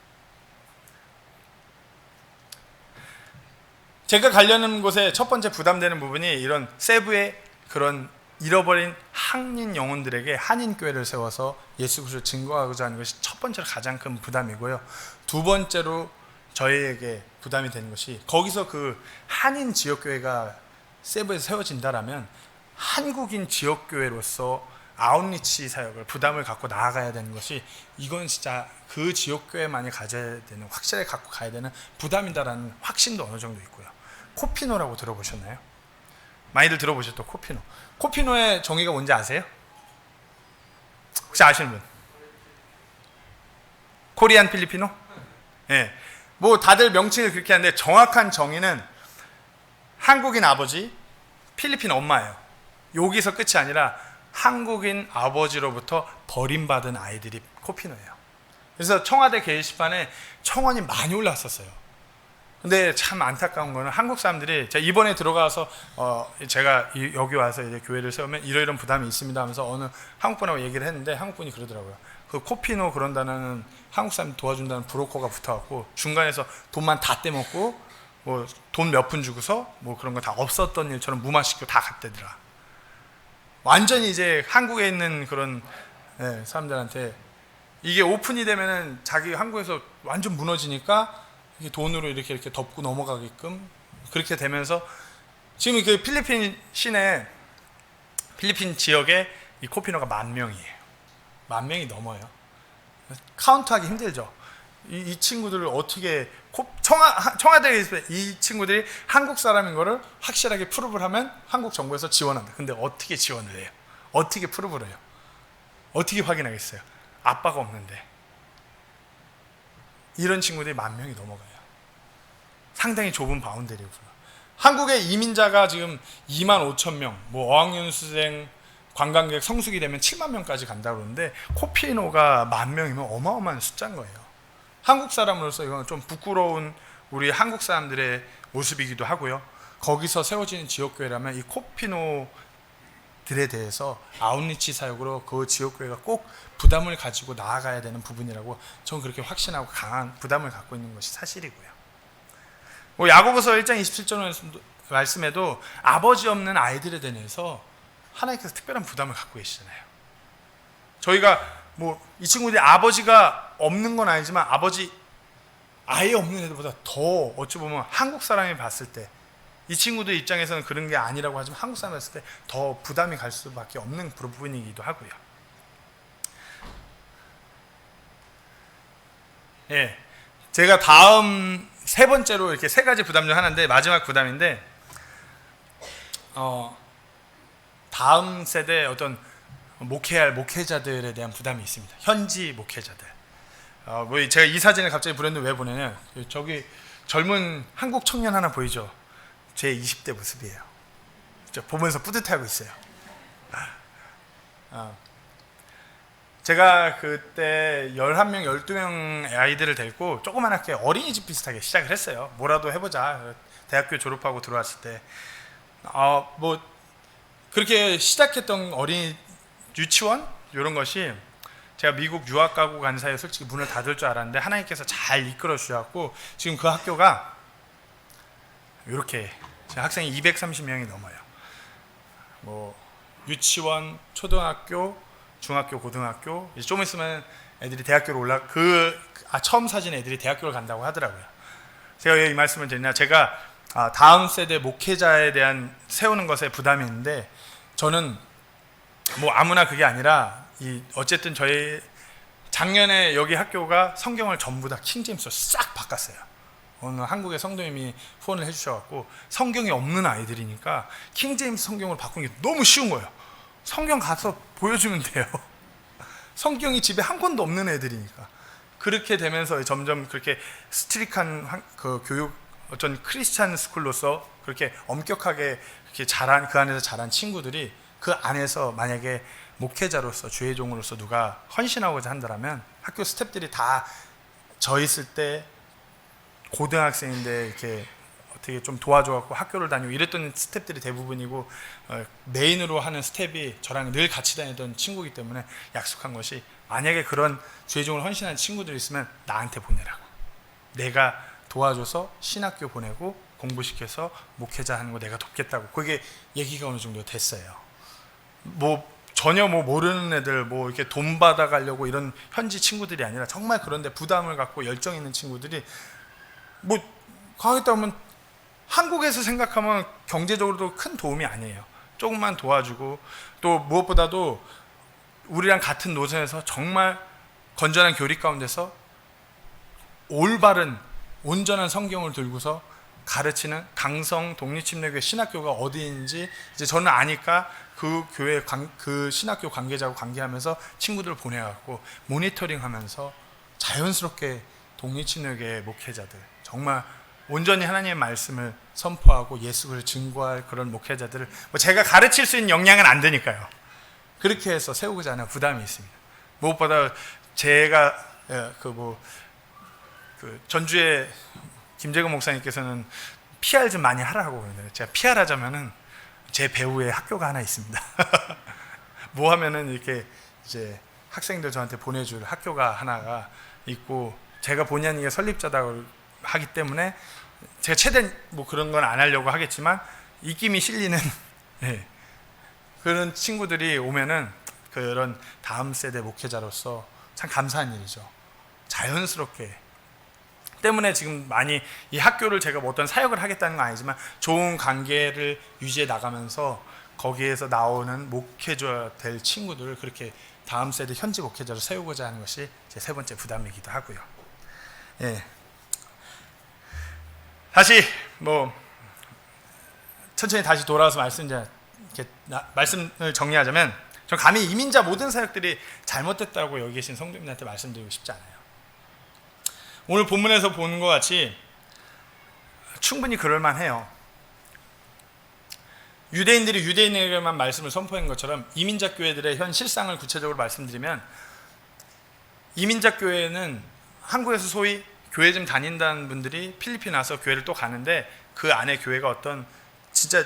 제가 가려는 곳에 첫 번째 부담되는 부분이 이런 세부의 그런 잃어버린 한인 영혼들에게 한인교회를 세워서 예수 그리스도를 증거하고자 하는 것이 첫 번째로 가장 큰 부담이고요. 두 번째로 저희에게 부담이 되는 것이, 거기서 그 한인 지역교회가 세부에서 세워진다라면 한국인 지역교회로서 아웃리치 사역을 부담을 갖고 나아가야 되는 것이, 이건 진짜 그 지역교회만이 가져야 되는, 확실하게 갖고 가야 되는 부담이다라는 확신도 어느 정도 있고요. 코피노라고 들어보셨나요? 많이들 들어보셨죠? 코피노. 코피노의 정의가 뭔지 아세요? 혹시 아시는 분? 코리안 필리피노? 예. 뭐 다들 명칭을 그렇게 하는데, 정확한 정의는 한국인 아버지, 필리핀 엄마예요. 여기서 끝이 아니라 한국인 아버지로부터 버림받은 아이들이 코피노예요. 그래서 청와대 게시판에 청원이 많이 올랐었어요. 근데 참 안타까운 거는 한국 사람들이, 제가 이번에 들어가서 제가 여기 와서 이제 교회를 세우면 이런 부담이 있습니다 하면서 어느 한국 분하고 얘기를 했는데, 한국 분이 그러더라고요. 그 코피노 그런다는 한국 사람 도와준다는 브로커가 붙어갖고 중간에서 돈만 다 떼먹고, 뭐 돈 몇 푼 주고서 뭐 그런 거 다 없었던 일처럼 무마시키고 다 갔대더라. 완전히 이제 한국에 있는 그런 네, 사람들한테 이게 오픈이 되면은 자기 한국에서 완전 무너지니까 이게 돈으로 이렇게 덮고 넘어가게끔 그렇게 되면서 지금 그 필리핀 시내 필리핀 지역에 이 코피노가 10,000명이에요. 10,000명이 넘어요. 카운트하기 힘들죠. 이 친구들을 어떻게 청와대에 있을 때 이 친구들이 한국 사람인 거를 확실하게 프루브를 하면 한국 정부에서 지원한다. 근데 어떻게 지원을 해요? 어떻게 프루브를 해요? 어떻게 확인하겠어요? 아빠가 없는데. 이런 친구들이 10,000명이 넘어가요. 상당히 좁은 바운더리고요. 한국의 이민자가 지금 25,000명, 뭐 어학연수생, 관광객 성수기 되면 70,000명까지 간다고 그러는데 코피노가 10,000명이면 어마어마한 숫자인 거예요. 한국 사람으로서 이건 좀 부끄러운 우리 한국 사람들의 모습이기도 하고요. 거기서 세워지는 지역교회라면 이 코피노들에 대해서 아웃리치 사역으로 그 지역교회가 꼭 부담을 가지고 나아가야 되는 부분이라고 저는 그렇게 확신하고 강한 부담을 갖고 있는 것이 사실이고요. 뭐 야고보서 1장 27절 말씀에도 아버지 없는 아이들에 대해서 하나님께서 특별한 부담을 갖고 계시잖아요. 저희가 뭐 이 친구들이 아버지가 없는 건 아니지만 아버지 아예 없는 애들보다 더 어찌 보면 한국 사람이 봤을 때 이 친구들 입장에서는 그런 게 아니라고 하지만 한국 사람이 봤을 때 더 부담이 갈 수밖에 없는 부분이기도 하고요. 예, 제가 다음 세 번째로 이렇게 세 가지 부담 중 하나인데 마지막 부담인데 다음 세대 어떤 목회할 목회자들에 대한 부담이 있습니다. 현지 목회자들. 뭐 제가 이 사진을 갑자기 브랜드 왜 보내냐? 저기 젊은 한국 청년 하나 보이죠? 제 20대 모습이에요. 저 보면서 뿌듯해하고 있어요. 제가 그때 11명, 12명 아이들을 데리고 조그만하게 어린이집 비슷하게 시작을 했어요. 뭐라도 해보자. 대학교 졸업하고 들어왔을 때. 뭐 그렇게 시작했던 어린이 유치원 이런 것이 제가 미국 유학 가고 간 사이에 솔직히 문을 닫을 줄 알았는데 하나님께서 잘 이끌어 주셔갖고 지금 그 학교가 이렇게 학생이 230명이 넘어요. 뭐 유치원, 초등학교, 중학교, 고등학교 이제 좀 있으면 애들이 대학교로 처음 사진 애들이 대학교를 간다고 하더라고요. 제가 왜 이 말씀을 드리냐? 제가 다음 세대 목회자에 대한 세우는 것에 부담이 있는데 저는 뭐 아무나 그게 아니라 어쨌든 저희 작년에 여기 학교가 성경을 전부 다 킹제임스로 싹 바꿨어요. 오늘 한국의 성도님이 후원을 해주셔갖고 성경이 없는 아이들이니까 킹제임스 성경으로 바꾸는 게 너무 쉬운 거예요. 성경 가서 보여주면 돼요. 성경이 집에 한 권도 없는 애들이니까. 그렇게 되면서 점점 그렇게 스트릭한 그 교육 어떤 크리스찬 스쿨로서 그렇게 엄격하게 그렇게 그 안에서 자란 친구들이 그 안에서 만약에 목회자로서 주의 종으로서 누가 헌신하고자 한다면 학교 스태프들이 다 저 있을 때 고등학생인데 이렇게 어떻게 좀 도와줘갖고 학교를 다니고 이랬던 스태프들이 대부분이고 메인으로 하는 스태프이 저랑 늘 같이 다니던 친구이기 때문에 약속한 것이 만약에 그런 주의 종을 헌신한 친구들이 있으면 나한테 보내라고. 내가 도와줘서 신학교 보내고 공부시켜서 목회자 하는 거 내가 돕겠다고. 그게 얘기가 어느 정도 됐어요. 뭐 전혀 뭐 모르는 애들 뭐 이렇게 돈 받아가려고 이런 현지 친구들이 아니라 정말 그런데 부담을 갖고 열정 있는 친구들이 뭐 가겠다 하면 한국에서 생각하면 경제적으로도 큰 도움이 아니에요. 조금만 도와주고 또 무엇보다도 우리랑 같은 노선에서 정말 건전한 교리 가운데서 올바른 온전한 성경을 들고서 가르치는 강성 독립침례교회 신학교가 어디인지 이제 저는 아니까 그 교회 그 신학교 관계자하고 관계하면서 친구들 보내갖고 모니터링하면서 자연스럽게 독립침례교회 목회자들 정말 온전히 하나님의 말씀을 선포하고 예수를 증거할 그런 목회자들을 뭐 제가 가르칠 수 있는 역량은 안 되니까요. 그렇게 해서 세우고자 하는 부담이 있습니다. 무엇보다 제가 전주에 김재근 목사님께서는 PR 좀 많이 하라고 그러는데 제가 PR 하자면은 제 배후에 학교가 하나 있습니다. 뭐 하면은 이렇게 이제 학생들 저한테 보내줄 학교가 하나가 있고 제가 본의 아니게 설립자다고 하기 때문에 제가 최대한 뭐 그런 건 안 하려고 하겠지만 입김이 실리는 네. 그런 친구들이 오면은 그런 다음 세대 목회자로서 참 감사한 일이죠. 자연스럽게 때문에 지금 많이 이 학교를 제가 뭐 어떤 사역을 하겠다는 건 아니지만 좋은 관계를 유지해 나가면서 거기에서 나오는 목회자 될 친구들을 그렇게 다음 세대 현지 목회자로 세우고자 하는 것이 제 세 번째 부담이기도 하고요. 예. 다시 뭐 천천히 다시 돌아와서 말씀을 정리하자면, 전 감히 이민자 모든 사역들이 잘못됐다고 여기 계신 성도님들한테 말씀드리고 싶지 않아요. 오늘 본문에서 보는 것 같이 충분히 그럴만해요. 유대인들이 유대인에게만 말씀을 선포한 것처럼 이민자 교회들의 현 실상을 구체적으로 말씀드리면, 이민자 교회는 한국에서 소위 교회 좀 다닌다는 분들이 필리핀 와서 교회를 또 가는데 그 안에 교회가 어떤 진짜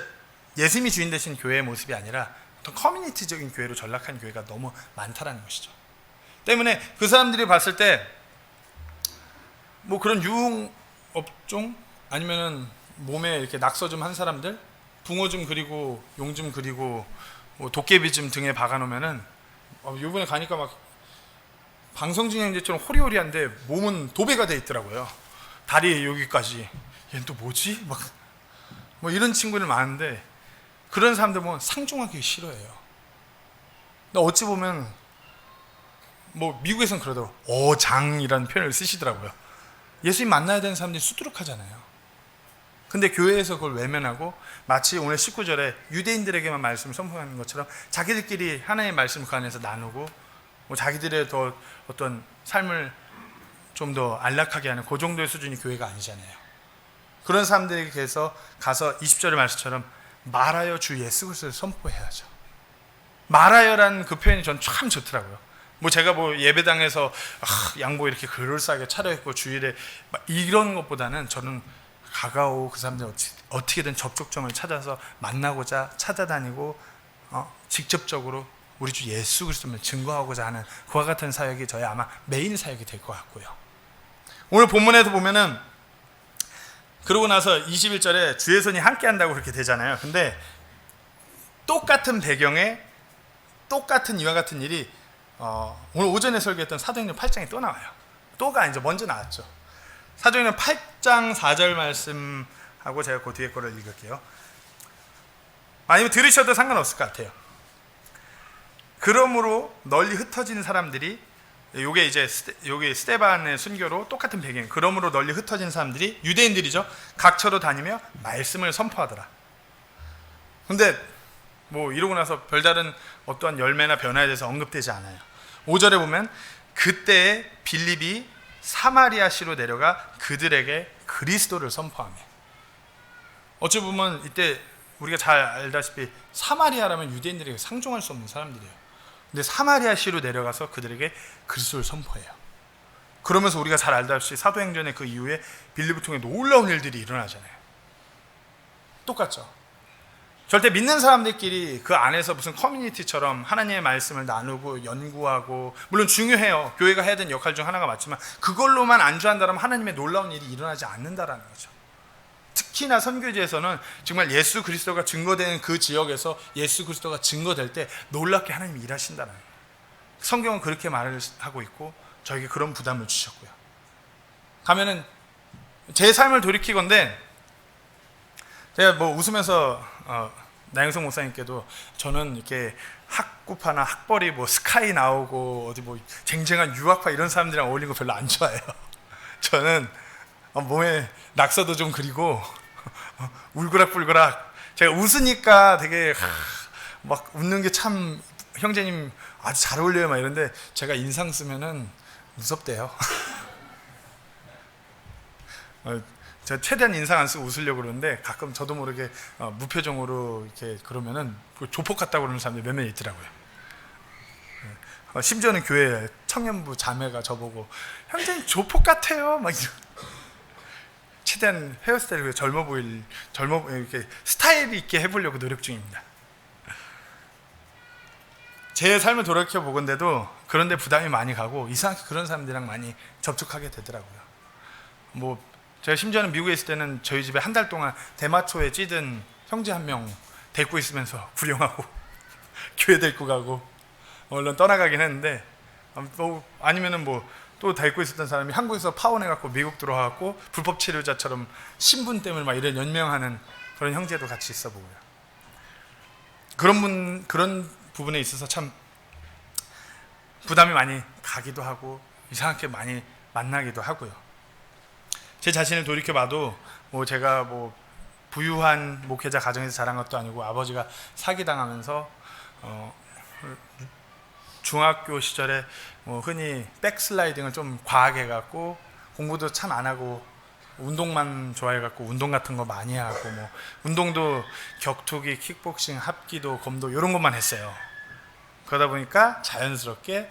예수님이 주인 되신 교회의 모습이 아니라 어떤 커뮤니티적인 교회로 전락한 교회가 너무 많다라는 것이죠. 때문에 그 사람들이 봤을 때 뭐 그런 유흥업종 아니면은 몸에 이렇게 낙서 좀 한 사람들, 붕어 좀 그리고 용 좀 그리고 뭐 도깨비 좀 등에 박아놓으면은 요번에 가니까 막 방성진 형제처럼 호리호리한데 몸은 도배가 돼 있더라고요. 다리 여기까지. 얘는 또 뭐지? 막 뭐 이런 친구들 많은데, 그런 사람들 보면 상종하기 싫어해요. 근데 어찌 보면 뭐 미국에서는 그러더라고요. 어장이라는 표현을 쓰시더라고요. 예수님 만나야 되는 사람들이 수두룩하잖아요. 근데 교회에서 그걸 외면하고 마치 오늘 19절에 유대인들에게만 말씀을 선포하는 것처럼 자기들끼리 하나님의 말씀을 그 안에서 나누고 뭐 자기들의 더 어떤 삶을 좀 더 안락하게 하는 그 정도의 수준이 교회가 아니잖아요. 그런 사람들에게서 가서 20절의 말씀처럼 말하여 주 예수 그리스도를 선포해야죠. 말하여라는 그 표현이 전 참 좋더라고요. 뭐 제가 뭐 예배당에서 양복 이렇게 그럴싸하게 차려입고 주일에 이런 것보다는 저는 가까워 그 사람들 어떻게든 접촉점을 찾아서 만나고자 찾아다니고 직접적으로 우리 주 예수 그리스도를 증거하고자 하는 그와 같은 사역이 저의 아마 메인 사역이 될 것 같고요. 오늘 본문에도 보면은 그러고 나서 21절에 주의 손이 함께 한다고 그렇게 되잖아요. 근데 똑같은 배경에 똑같은 이와 같은 일이 오늘 오전에 설교했던 사도행전 8장에 또 나와요. 또가 아니죠. 먼저 나왔죠. 사도행전 8장 4절 말씀하고 제가 그 뒤에 거를 읽을게요. 아니면 들으셔도 상관없을 것 같아요. 그러므로 널리 흩어진 사람들이, 요게 이제 여기 스데반의 순교로 똑같은 배경. 그러므로 널리 흩어진 사람들이 유대인들이죠. 각처로 다니며 말씀을 선포하더라. 근데 뭐 이러고 나서 별다른 어떠한 열매나 변화에 대해서 언급되지 않아요. 5절에 보면 그때에 빌립이 사마리아시로 내려가 그들에게 그리스도를 선포하며. 어찌 보면 이때 우리가 잘 알다시피 사마리아라면 유대인들에게 상종할 수 없는 사람들이에요. 근데 사마리아시로 내려가서 그들에게 그리스도를 선포해요. 그러면서 우리가 잘 알다시피 사도행전의 그 이후에 빌립을 통해 놀라운 일들이 일어나잖아요. 똑같죠. 절대 믿는 사람들끼리 그 안에서 무슨 커뮤니티처럼 하나님의 말씀을 나누고 연구하고, 물론 중요해요. 교회가 해야 되는 역할 중 하나가 맞지만 그걸로만 안주한다면 하나님의 놀라운 일이 일어나지 않는다라는 거죠. 특히나 선교지에서는 정말 예수 그리스도가 증거되는 그 지역에서 예수 그리스도가 증거될 때 놀랍게 하나님이 일하신다는 거예요. 성경은 그렇게 말을 하고 있고 저에게 그런 부담을 주셨고요. 가면은 제 삶을 돌이키건대 제가 뭐 웃으면서 나영석 목사님께도 저는 이렇게 학구파나 학벌이 뭐 스카이 나오고 어디 뭐 쟁쟁한 유학파 이런 사람들이랑 어울리는 거 별로 안 좋아해요. 저는 몸에 낙서도 좀 그리고 울그락불그락 제가 웃으니까 되게 막 웃는 게 참 형제님 아주 잘 어울려요 막 이런데 제가 인상 쓰면은 무섭대요. 제가 최대한 인상 안 쓰고 웃으려고 그러는데 가끔 저도 모르게 무표정으로 이렇게 그러면은 조폭 같다고 그러는 사람들이 몇 명 있더라고요. 심지어는 교회 청년부 자매가 저보고 형제님 조폭 같아요 막 최대한 헤어스타일을 젊어 이렇게 스타일 있게 해보려고 노력 중입니다. 제 삶을 돌이켜 보건대도 그런데 부담이 많이 가고 이상하게 그런 사람들이랑 많이 접촉하게 되더라고요. 뭐 제가 심지어는 미국에 있을 때는 저희 집에 한 달 동안 대마초에 찌든 형제 한 명 데리고 있으면서 구령하고 교회 데리고 가고 얼른 떠나가긴 했는데 또 아니면은 뭐 또 데리고 있었던 사람이 한국에서 파혼해갖고 미국 들어와갖고 불법 치료자처럼 신분 때문에 막 이런 연명하는 그런 형제도 같이 있어 보고요. 그런 부분에 있어서 참 부담이 많이 가기도 하고 이상하게 많이 만나기도 하고요. 제 자신을 돌이켜봐도 뭐 제가 뭐 부유한 목회자 가정에서 자란 것도 아니고 아버지가 사기당하면서 중학교 시절에 뭐 흔히 백슬라이딩을 좀 과하게 해갖고 공부도 참 안 하고 운동만 좋아해갖고 운동 같은 거 많이 하고 뭐 운동도 격투기, 킥복싱, 합기도, 검도 이런 것만 했어요. 그러다 보니까 자연스럽게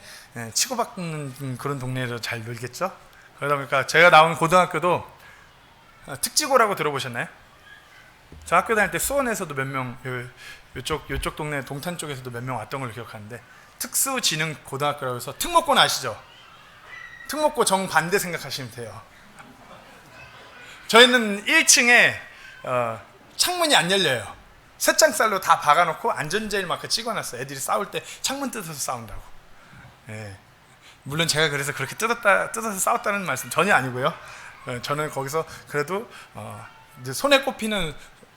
치고받는 그런 동네에서 잘 놀겠죠. 그러다 보니까 제가 나온 고등학교도 특지고라고 들어보셨나요? 저 학교 다닐 때 수원에서도 몇 명, 요쪽 동네 동탄 쪽에서도 몇 명 왔던 걸로 기억하는데 특수지능고등학교라고 해서 특목고는 아시죠? 특목고 정반대 생각하시면 돼요. 저희는 1층에 창문이 안 열려요. 쇠창살로 다 박아놓고 안전제일 마크 찍어놨어요. 애들이 싸울 때 창문 뜯어서 싸운다고. 예. 물론 제가 그래서 그렇게 뜯어서 싸웠다는 말씀 전혀 아니고요. 저는 거기서 그래도 손에 꼽히는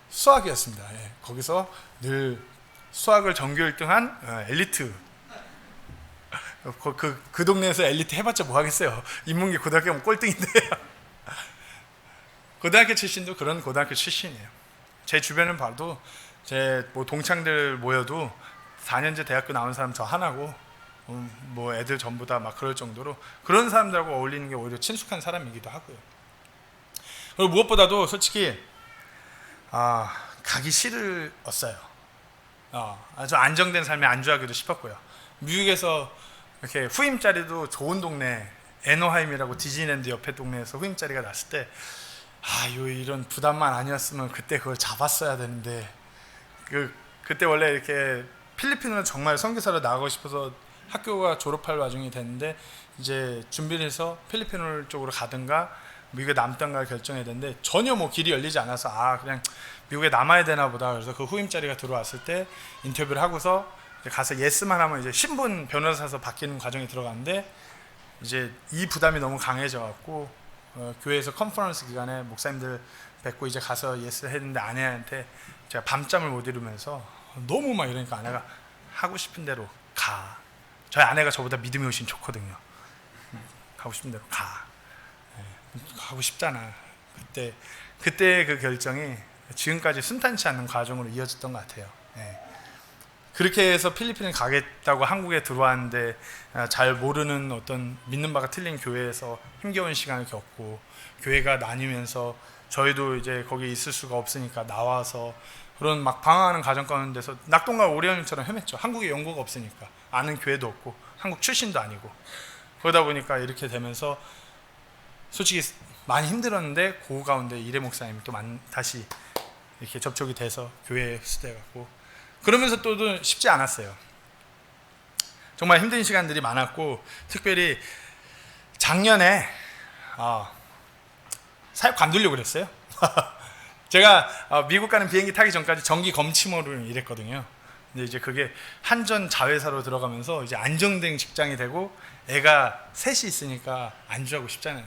수학이었습니다. 예. 거기서 늘 수학을 전교 1등한 엘리트. 그 동네에서 엘리트 해봤자 뭐 하겠어요. 인문계 고등학교 가면 꼴등인데요. 고등학교 출신도 그런 고등학교 출신이에요. 제 주변을 봐도 제 뭐 동창들 모여도 4년제 대학교 나온 사람 저 하나고 뭐 애들 전부 다 막 그럴 정도로 그런 사람들하고 어울리는 게 오히려 친숙한 사람이기도 하고요. 그리고 무엇보다도 솔직히 가기 싫었어요. 아주 안정된 삶에 안주하기도 싶었고요. 미국에서 이렇게 후임자리도 좋은 동네 애너하임이라고 디즈니랜드 옆에 동네에서 후임자리가 났을 때 이런 부담만 아니었으면 그때 그걸 잡았어야 되는데 그때 원래 이렇게 필리핀으로 정말 선교사로 나가고 싶어서 학교가 졸업할 와중이 됐는데 이제 준비를 해서 필리핀 쪽으로 가든가 미국에 남던가 결정해야 되는데 전혀 뭐 길이 열리지 않아서 그냥 미국에 남아야 되나 보다. 그래서 그 후임자리가 들어왔을 때 인터뷰를 하고서 가서 예스만 하면 이제 신분 변호사서 바뀌는 과정에 들어갔는데 이제 이 부담이 너무 강해져 갖고 교회에서 컨퍼런스 기간에 목사님들 뵙고 이제 가서 예스를 했는데 아내한테 제가 밤잠을 못 이루면서 너무 막 이러니까 아내가 하고 싶은 대로 가. 저희 아내가 저보다 믿음이 훨씬 좋거든요. 가고 싶은 대로 가. 가고 싶잖아. 그때 그 결정이 지금까지 순탄치 않는 과정으로 이어졌던 것 같아요. 그렇게 해서 필리핀을 가겠다고 한국에 들어왔는데 잘 모르는 어떤 믿는 바가 틀린 교회에서 힘겨운 시간을 겪고 교회가 나뉘면서 저희도 이제 거기 있을 수가 없으니까 나와서 그런 막 방황하는 과정 가운데서 낙동과 오리온처럼 헤맸죠. 한국에 연고가 없으니까 아는 교회도 없고 한국 출신도 아니고 그러다 보니까 이렇게 되면서 솔직히 많이 힘들었는데 그 가운데 이래 목사님이 또 다시 이렇게 접촉이 돼서 교회에 수대갖고 그러면서 또 쉽지 않았어요. 정말 힘든 시간들이 많았고 특별히 작년에 사역 관두려고 그랬어요. 제가 미국 가는 비행기 타기 전까지 정기 검침으로 일했거든요. 근데 이제 그게 한전 자회사로 들어가면서 이제 안정된 직장이 되고 애가 셋이 있으니까 안주하고 싶잖아요.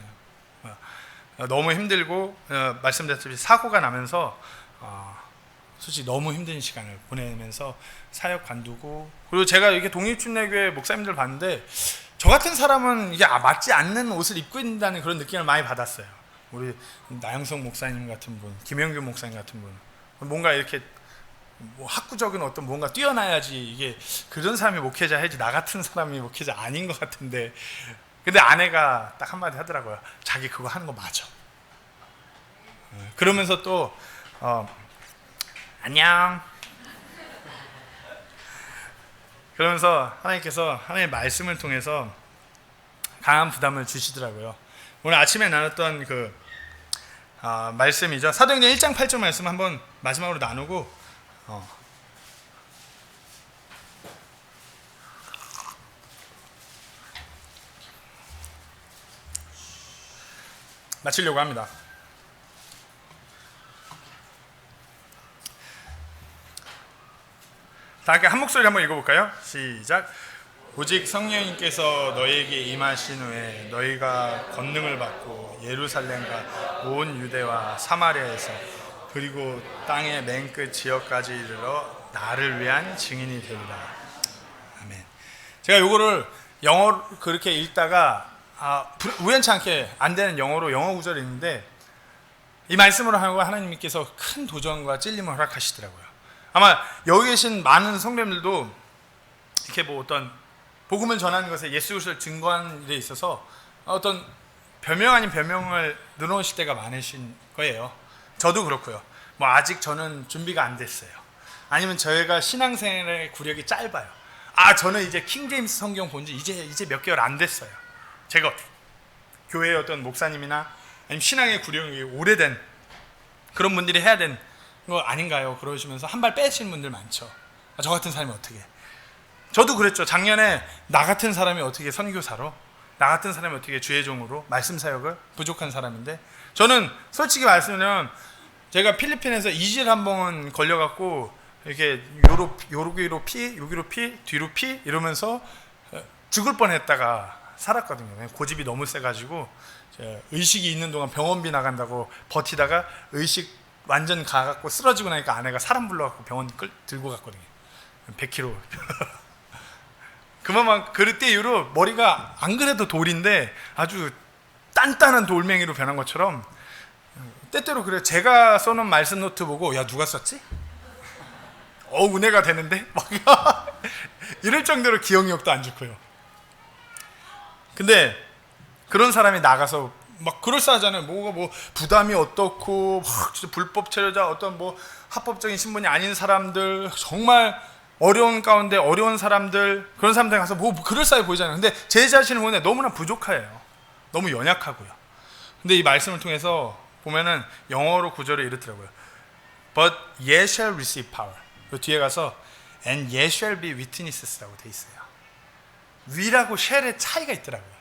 너무 힘들고 말씀드렸듯이 사고가 나면서 솔직히 너무 힘든 시간을 보내면서 사역 관두고 그리고 제가 이렇게 독립침례교회 목사님들 봤는데 저 같은 사람은 이게 맞지 않는 옷을 입고 있다는 그런 느낌을 많이 받았어요. 우리 나영석 목사님 같은 분, 김영균 목사님 같은 분 뭔가 이렇게 뭐 학구적인 어떤 뭔가 뛰어나야지 이게 그런 사람이 목회자 해야지 나 같은 사람이 목회자 아닌 것 같은데 근데 아내가 딱 한마디 하더라고요. 자기 그거 하는 거 맞아. 그러면서 또 안녕. 그러면서 하나님께서 하나님의 말씀을 통해서 강한 부담을 주시더라고요. 오늘 아침에 나눴던 그 말씀이죠. 사도행전 1장 8절 말씀 한번 마지막으로 나누고 마치려고 합니다. 다 함께 한 목소리 한번 읽어볼까요? 시작. 오직 성령님께서 너희에게 임하신 후에 너희가 권능을 받고 예루살렘과 온 유대와 사마리아에서 그리고 땅의 맨 끝 지역까지 이르러 나를 위한 증인이 되리라. 아멘. 제가 요거를 영어 그렇게 읽다가 우연치 않게 안 되는 영어로 영어 구절이 있는데 이 말씀으로 하나님께서 큰 도전과 찔림을 허락하시더라고요. 아마 여기 계신 많은 성도님들도 이렇게 뭐 어떤 복음을 전하는 것에 예수 그리스도를 증거하는 일에 있어서 어떤 별명 아닌 별명을 늘어놓으실 때가 많으신 거예요. 저도 그렇고요. 뭐 아직 저는 준비가 안 됐어요. 아니면 저희가 신앙생활의 구력이 짧아요. 저는 이제 킹제임스 성경 본 지 이제 몇 개월 안 됐어요. 제가 교회의 어떤 목사님이나 아니면 신앙의 구력이 오래된 그런 분들이 해야 되는 거 아닌가요? 그러시면서 한 발 빼시는 분들 많죠. 저 같은 사람이 어떻게? 저도 그랬죠. 작년에 나 같은 사람이 어떻게 선교사로, 나 같은 사람이 어떻게 주의 종으로 말씀 사역을 부족한 사람인데, 저는 솔직히 말씀드리면 제가 필리핀에서 이질 한 번 걸려갖고 이렇게 여기로 피, 뒤로 피 이러면서 죽을 뻔했다가 살았거든요. 고집이 너무 세가지고 의식이 있는 동안 병원비 나간다고 버티다가 의식 완전 가갖고 쓰러지고 나니까 아내가 사람 불러갖고 병원 들고 갔거든요. 100km. 그때 이후로 머리가 안 그래도 돌인데 아주 단단한 돌멩이로 변한 것처럼 때때로 그래요. 제가 써놓은 말씀 노트 보고 야 누가 썼지? 은혜가 되는데? 막 이럴 정도로 기억력도 안 좋고요. 근데 그런 사람이 나가서 막 그럴싸하잖아요. 뭐 부담이 어떻고 막 진짜 불법 체류자 어떤 뭐 합법적인 신분이 아닌 사람들 정말 어려운 가운데 어려운 사람들 그런 사람들 가서 뭐 그럴싸해 보이잖아요. 근데 제 자신을 보면 너무나 부족해요. 너무 연약하고요. 근데 이 말씀을 통해서 보면은 영어로 구절을 이렇더라고요. But ye shall receive power. 그 뒤에 가서 And ye shall be witnesses라고 돼 있어요. 위라고 shall의 차이가 있더라고요.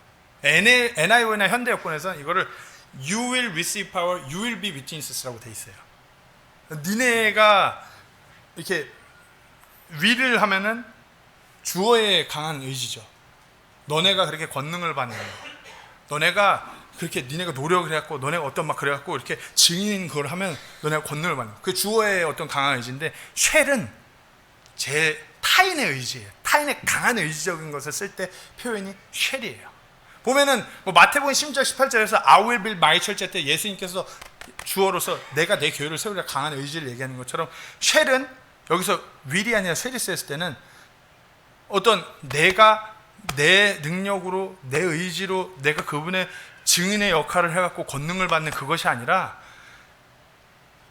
NIV나 현대 여권에서 이거를 You will receive power, you will be witnesses라고 돼 있어요. 니네가 이렇게 위를 하면은 주어의 강한 의지죠. 너네가 그렇게 권능을 받는 거. 너네가 그렇게 니네가 노력을 해갖고 너네가 어떤 막 그래갖고 이렇게 증인 그걸 하면 너네가 권능을 받는 거. 그 주어의 어떤 강한 의지인데 쉘은 제 타인의 의지예요. 타인의 강한 의지적인 것을 쓸 때 표현이 쉘이에요. 보면은 뭐 마태복음 16장 18절에서 I will build my church 할 때 예수님께서 주어로서 내가 내 교회를 세우리라 강한 의지를 얘기하는 것처럼 쉘은 여기서 will이 아니라 쉘이 쓰였을 때는 어떤 내가 내 능력으로 내 의지로 내가 그분의 증인의 역할을 해갖고 권능을 받는 그것이 아니라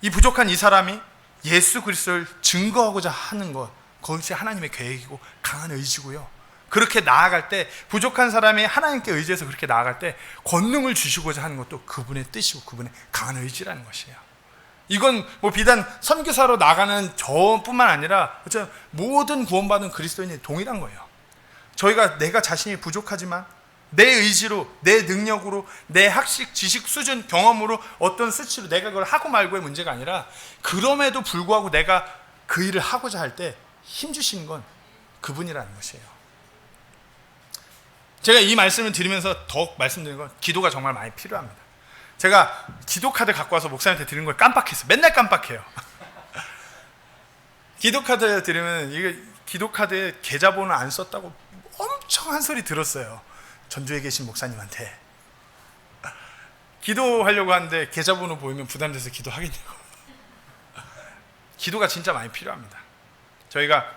이 부족한 이 사람이 예수 그리스도를 증거하고자 하는 것, 그것이 하나님의 계획이고 강한 의지고요. 그렇게 나아갈 때 부족한 사람이 하나님께 의지해서 그렇게 나아갈 때 권능을 주시고자 하는 것도 그분의 뜻이고 그분의 강한 의지라는 것이에요. 이건 뭐 비단 선교사로 나가는 저뿐만 아니라 모든 구원받은 그리스도인이 동일한 거예요. 저희가 내가 자신이 부족하지만 내 의지로, 내 능력으로, 내 학식, 지식 수준, 경험으로 어떤 수치로 내가 그걸 하고 말고의 문제가 아니라 그럼에도 불구하고 내가 그 일을 하고자 할 때 힘주신 건 그분이라는 것이에요. 제가 이 말씀을 드리면서 더욱 말씀드리는 건 기도가 정말 많이 필요합니다. 제가 기도 카드 갖고 와서 목사님한테 드리는 걸 깜빡했어요. 맨날 깜빡해요. 기도 카드 드리면 이게 기도 카드에 계좌번호 안 썼다고 엄청 한 소리 들었어요. 전주에 계신 목사님한테. 기도하려고 하는데 계좌번호 보이면 부담돼서 기도하겠냐고. 기도가 진짜 많이 필요합니다. 저희가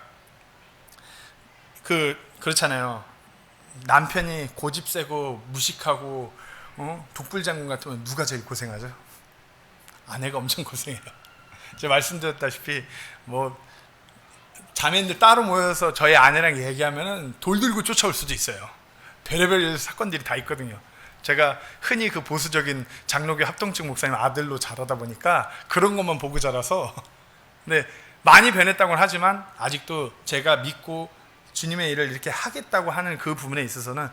그렇잖아요. 남편이 고집 세고 무식하고 독불장군 같으면 누가 제일 고생하죠? 아내가 엄청 고생해요. 제가 말씀드렸다시피 뭐 자매들 따로 모여서 저희 아내랑 얘기하면은 돌 들고 쫓아올 수도 있어요. 별의별 사건들이 다 있거든요. 제가 흔히 그 보수적인 장로교 합동측 목사님 아들로 자라다 보니까 그런 것만 보고 자라서 근데 많이 변했다고는 하지만 아직도 제가 믿고 주님의 일을 이렇게 하겠다고 하는 그 부분에 있어서는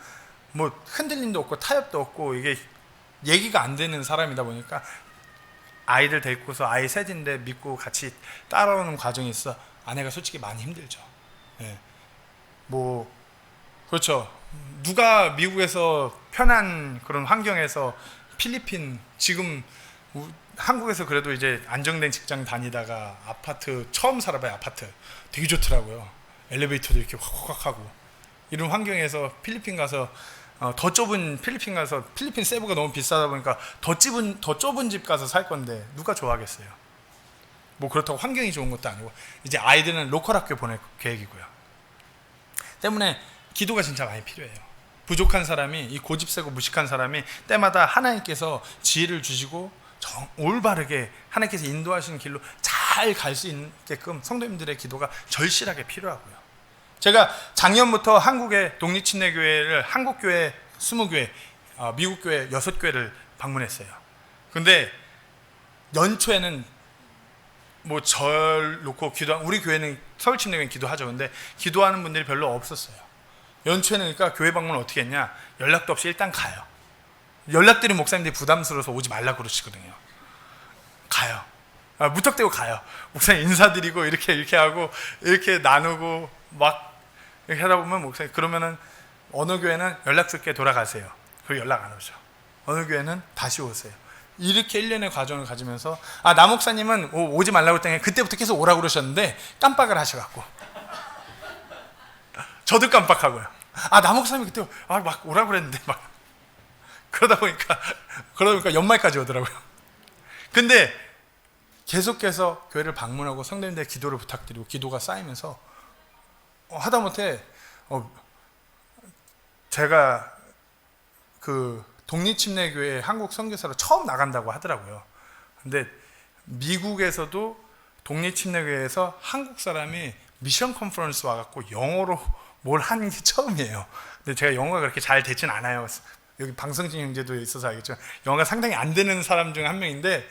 뭐 흔들림도 없고 타협도 없고 이게 얘기가 안 되는 사람이다 보니까 아이들 데리고서 아이 셋인데 믿고 같이 따라오는 과정이 있어 아내가 솔직히 많이 힘들죠. 예. 뭐 그렇죠. 누가 미국에서 편한 그런 환경에서 필리핀 지금 한국에서 그래도 이제 안정된 직장 다니다가 아파트 처음 살아봐요. 아파트 되게 좋더라고요. 엘리베이터도 이렇게 확확 하고 이런 환경에서 필리핀 가서 더 좁은 필리핀 가서 필리핀 세부가 너무 비싸다 보니까 더 좁은 집 가서 살 건데 누가 좋아하겠어요. 뭐 그렇다고 환경이 좋은 것도 아니고 이제 아이들은 로컬 학교 보낼 계획이고요. 때문에 기도가 진짜 많이 필요해요. 부족한 사람이 이 고집세고 무식한 사람이 때마다 하나님께서 지혜를 주시고 올바르게 하나님께서 인도하시는 길로 잘 갈 수 있게끔 성도님들의 기도가 절실하게 필요하고요. 제가 작년부터 한국의 독립침례교회를 한국교회 20교회, 미국교회 6교회를 방문했어요. 근데 연초에는 뭐 절 놓고 우리 교회는 서울침례교회는 기도하죠. 근데 기도하는 분들이 별로 없었어요. 연초에는 그러니까 교회 방문을 어떻게 했냐? 연락도 없이 일단 가요. 연락드린 목사님들이 부담스러워서 오지 말라고 그러시거든요. 가요. 무턱대고 가요. 목사님 인사드리고 이렇게 하고 이렇게 나누고 막 이렇게 하다 보면 목사님 그러면은 어느 교회는 연락 줄게 돌아가세요. 그리고 연락 안 오죠. 어느 교회는 다시 오세요. 이렇게 1년의 과정을 가지면서 나 목사님은 오지 말라고 했더니 그때부터 계속 오라고 그러셨는데 깜빡을 하셔갖고 저도 깜빡하고요. 나 목사님이 그때 막 오라고 그랬는데 막 그러다 보니까 연말까지 오더라고요. 근데 계속해서 교회를 방문하고 성도님들의 기도를 부탁드리고 기도가 쌓이면서 하다못해 제가 그 독립침례교회 한국 선교사로 처음 나간다고 하더라고요. 근데 미국에서도 독립침례교회에서 한국 사람이 미션 컨퍼런스 와갖고 영어로 뭘 하는 게 처음이에요. 근데 제가 영어가 그렇게 잘 되진 않아요. 여기 방성진 형제도 있어서 알겠지만 영어가 상당히 안 되는 사람 중 한 명인데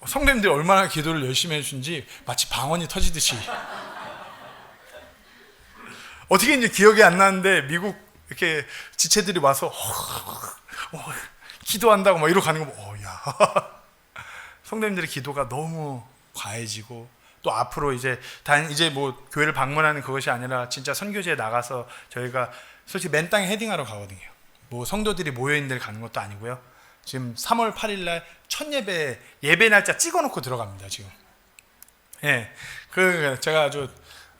성도님들이 얼마나 기도를 열심히 해주신지 마치 방언이 터지듯이 어떻게 이제 기억이 안 나는데 미국 이렇게 지체들이 와서 기도한다고 막 이러고 가는 거 보고 야 성도님들의 기도가 너무 과해지고 또 앞으로 이제 뭐 교회를 방문하는 그것이 아니라 진짜 선교지에 나가서 저희가 솔직히 맨 땅에 헤딩하러 가거든요. 뭐 성도들이 모여있는 데를 가는 것도 아니고요. 지금 3월 8일 날 첫 예배 날짜 찍어놓고 들어갑니다. 지금. 예, 제가 아주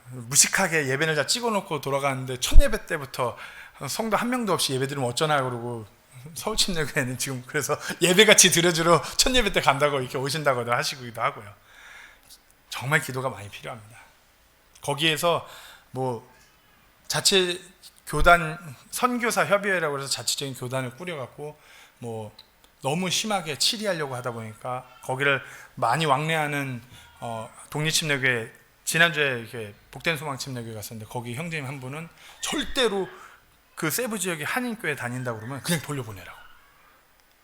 무식하게 예배 날짜 찍어놓고 돌아가는데 첫 예배 때부터 성도 한 명도 없이 예배 드리면 어쩌나 그러고 서울침례교회는 지금 그래서 예배같이 드려주러 첫 예배 때 간다고 이렇게 오신다고도 하시기도 하고요. 정말 기도가 많이 필요합니다. 거기에서 뭐 자체 교단 선교사 협의회라고 해서 자체적인 교단을 꾸려갖고 뭐 너무 심하게 치리하려고 하다 보니까 거기를 많이 왕래하는 독립침례교회 지난주에 이렇게 복된 소망 침례교회 갔었는데 거기 형제님 한 분은 절대로 그 세부 지역에 한인교회 다닌다고 그러면 그냥 돌려보내라고.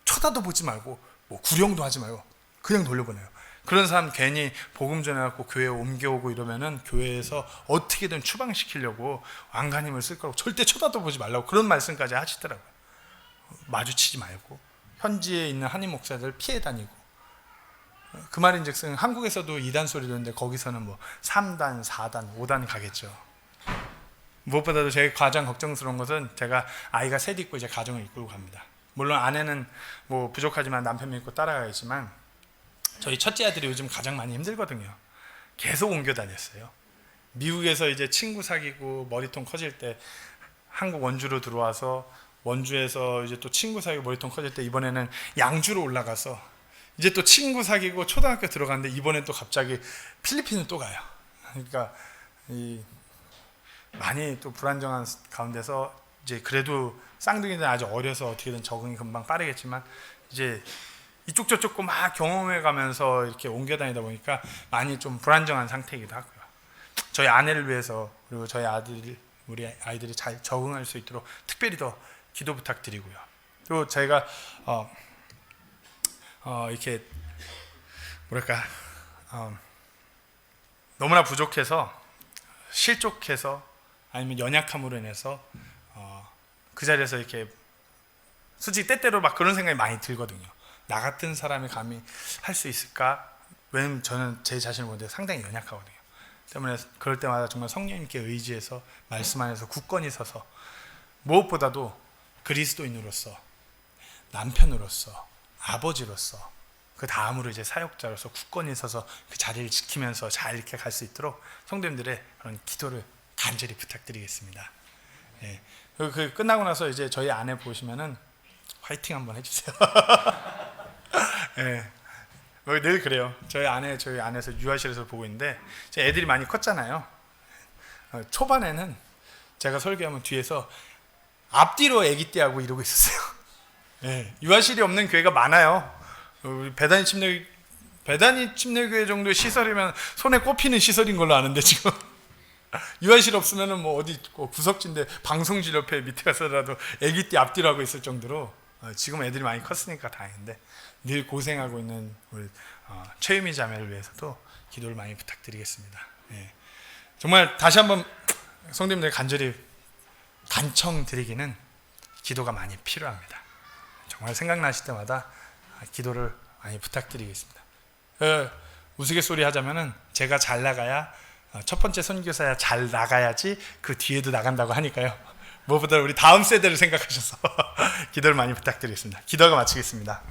쳐다도 보지 말고 뭐 구령도 하지 말고 그냥 돌려보내요. 그런 사람 괜히 복음 전해갖고 교회에 옮겨오고 이러면은 교회에서 어떻게든 추방시키려고 안간힘을 쓸 거라고 절대 쳐다도 보지 말라고 그런 말씀까지 하시더라고요. 마주치지 말고 현지에 있는 한인 목사들 피해 다니고 그 말인즉슨 한국에서도 2단 소리 듣는데 거기서는 뭐 3단, 4단, 5단 가겠죠. 무엇보다도 제가 가장 걱정스러운 것은 제가 아이가 셋 있고 이제 가정을 이끌고 갑니다. 물론 아내는 뭐 부족하지만 남편 믿고 따라가겠지만 저희 첫째 아들이 요즘 가장 많이 힘들거든요. 계속 옮겨 다녔어요. 미국에서 이제 친구 사귀고 머리통 커질 때 한국 원주로 들어와서 원주에서 이제 또 친구 사귀고 머리통 커질 때 이번에는 양주로 올라가서 이제 또 친구 사귀고 초등학교 들어갔는데 이번엔 또 갑자기 필리핀을 또 가요. 그러니까 많이 또 불안정한 가운데서 이제 그래도 쌍둥이들은 아주 어려서 어떻게든 적응이 금방 빠르겠지만 이제 이쪽 저쪽 막 경험해 가면서 이렇게 옮겨 다니다 보니까 많이 좀 불안정한 상태이기도 하고요. 저희 아내를 위해서 그리고 저희 우리 아이들이 잘 적응할 수 있도록 특별히 더 기도 부탁드리고요. 또 저희가 이렇게 뭐랄까 너무나 부족해서 실족해서 아니면 연약함으로 인해서 그 자리에서 이렇게 솔직히 때때로 막 그런 생각이 많이 들거든요. 나 같은 사람이 감히 할 수 있을까? 왜냐면 저는 제 자신을 보는데 상당히 연약하거든요. 때문에 그럴 때마다 정말 성령님께 의지해서 말씀 안에서 굳건히 서서 무엇보다도 그리스도인으로서, 남편으로서, 아버지로서, 그 다음으로 이제 사역자로서 굳건히 서서 그 자리를 지키면서 잘 이렇게 갈 수 있도록 성도님들의 그런 기도를 간절히 부탁드리겠습니다. 예. 그 끝나고 나서 이제 저희 아내 보시면은 화이팅 한번 해주세요. 예. 늘 그래요. 저희 안에서 유아실에서 보고 있는데 제 애들이 많이 컸잖아요. 초반에는 제가 설교하면 뒤에서 앞뒤로 애기띠하고 이러고 있었어요. 예. 유아실이 없는 교회가 많아요. 우리 배단위 침례교회 정도의 시설이면 손에 꼽히는 시설인 걸로 아는데 지금 유아실 없으면은 뭐 어디 구석진데 방송실 옆에 밑에 가서라도 애기띠 앞뒤로 하고 있을 정도로 지금 애들이 많이 컸으니까 다행인데 늘 고생하고 있는 우리 최유미 자매를 위해서도 기도를 많이 부탁드리겠습니다. 예. 정말 다시 한번 성도님들 간절히 간청드리기는 기도가 많이 필요합니다. 정말 생각나실 때마다 기도를 많이 부탁드리겠습니다. 우스갯소리 하자면은 제가 잘 나가야 첫 번째 선교사야 잘 나가야지 그 뒤에도 나간다고 하니까요. 무엇보다 우리 다음 세대를 생각하셔서 기도를 많이 부탁드리겠습니다. 기도가 마치겠습니다.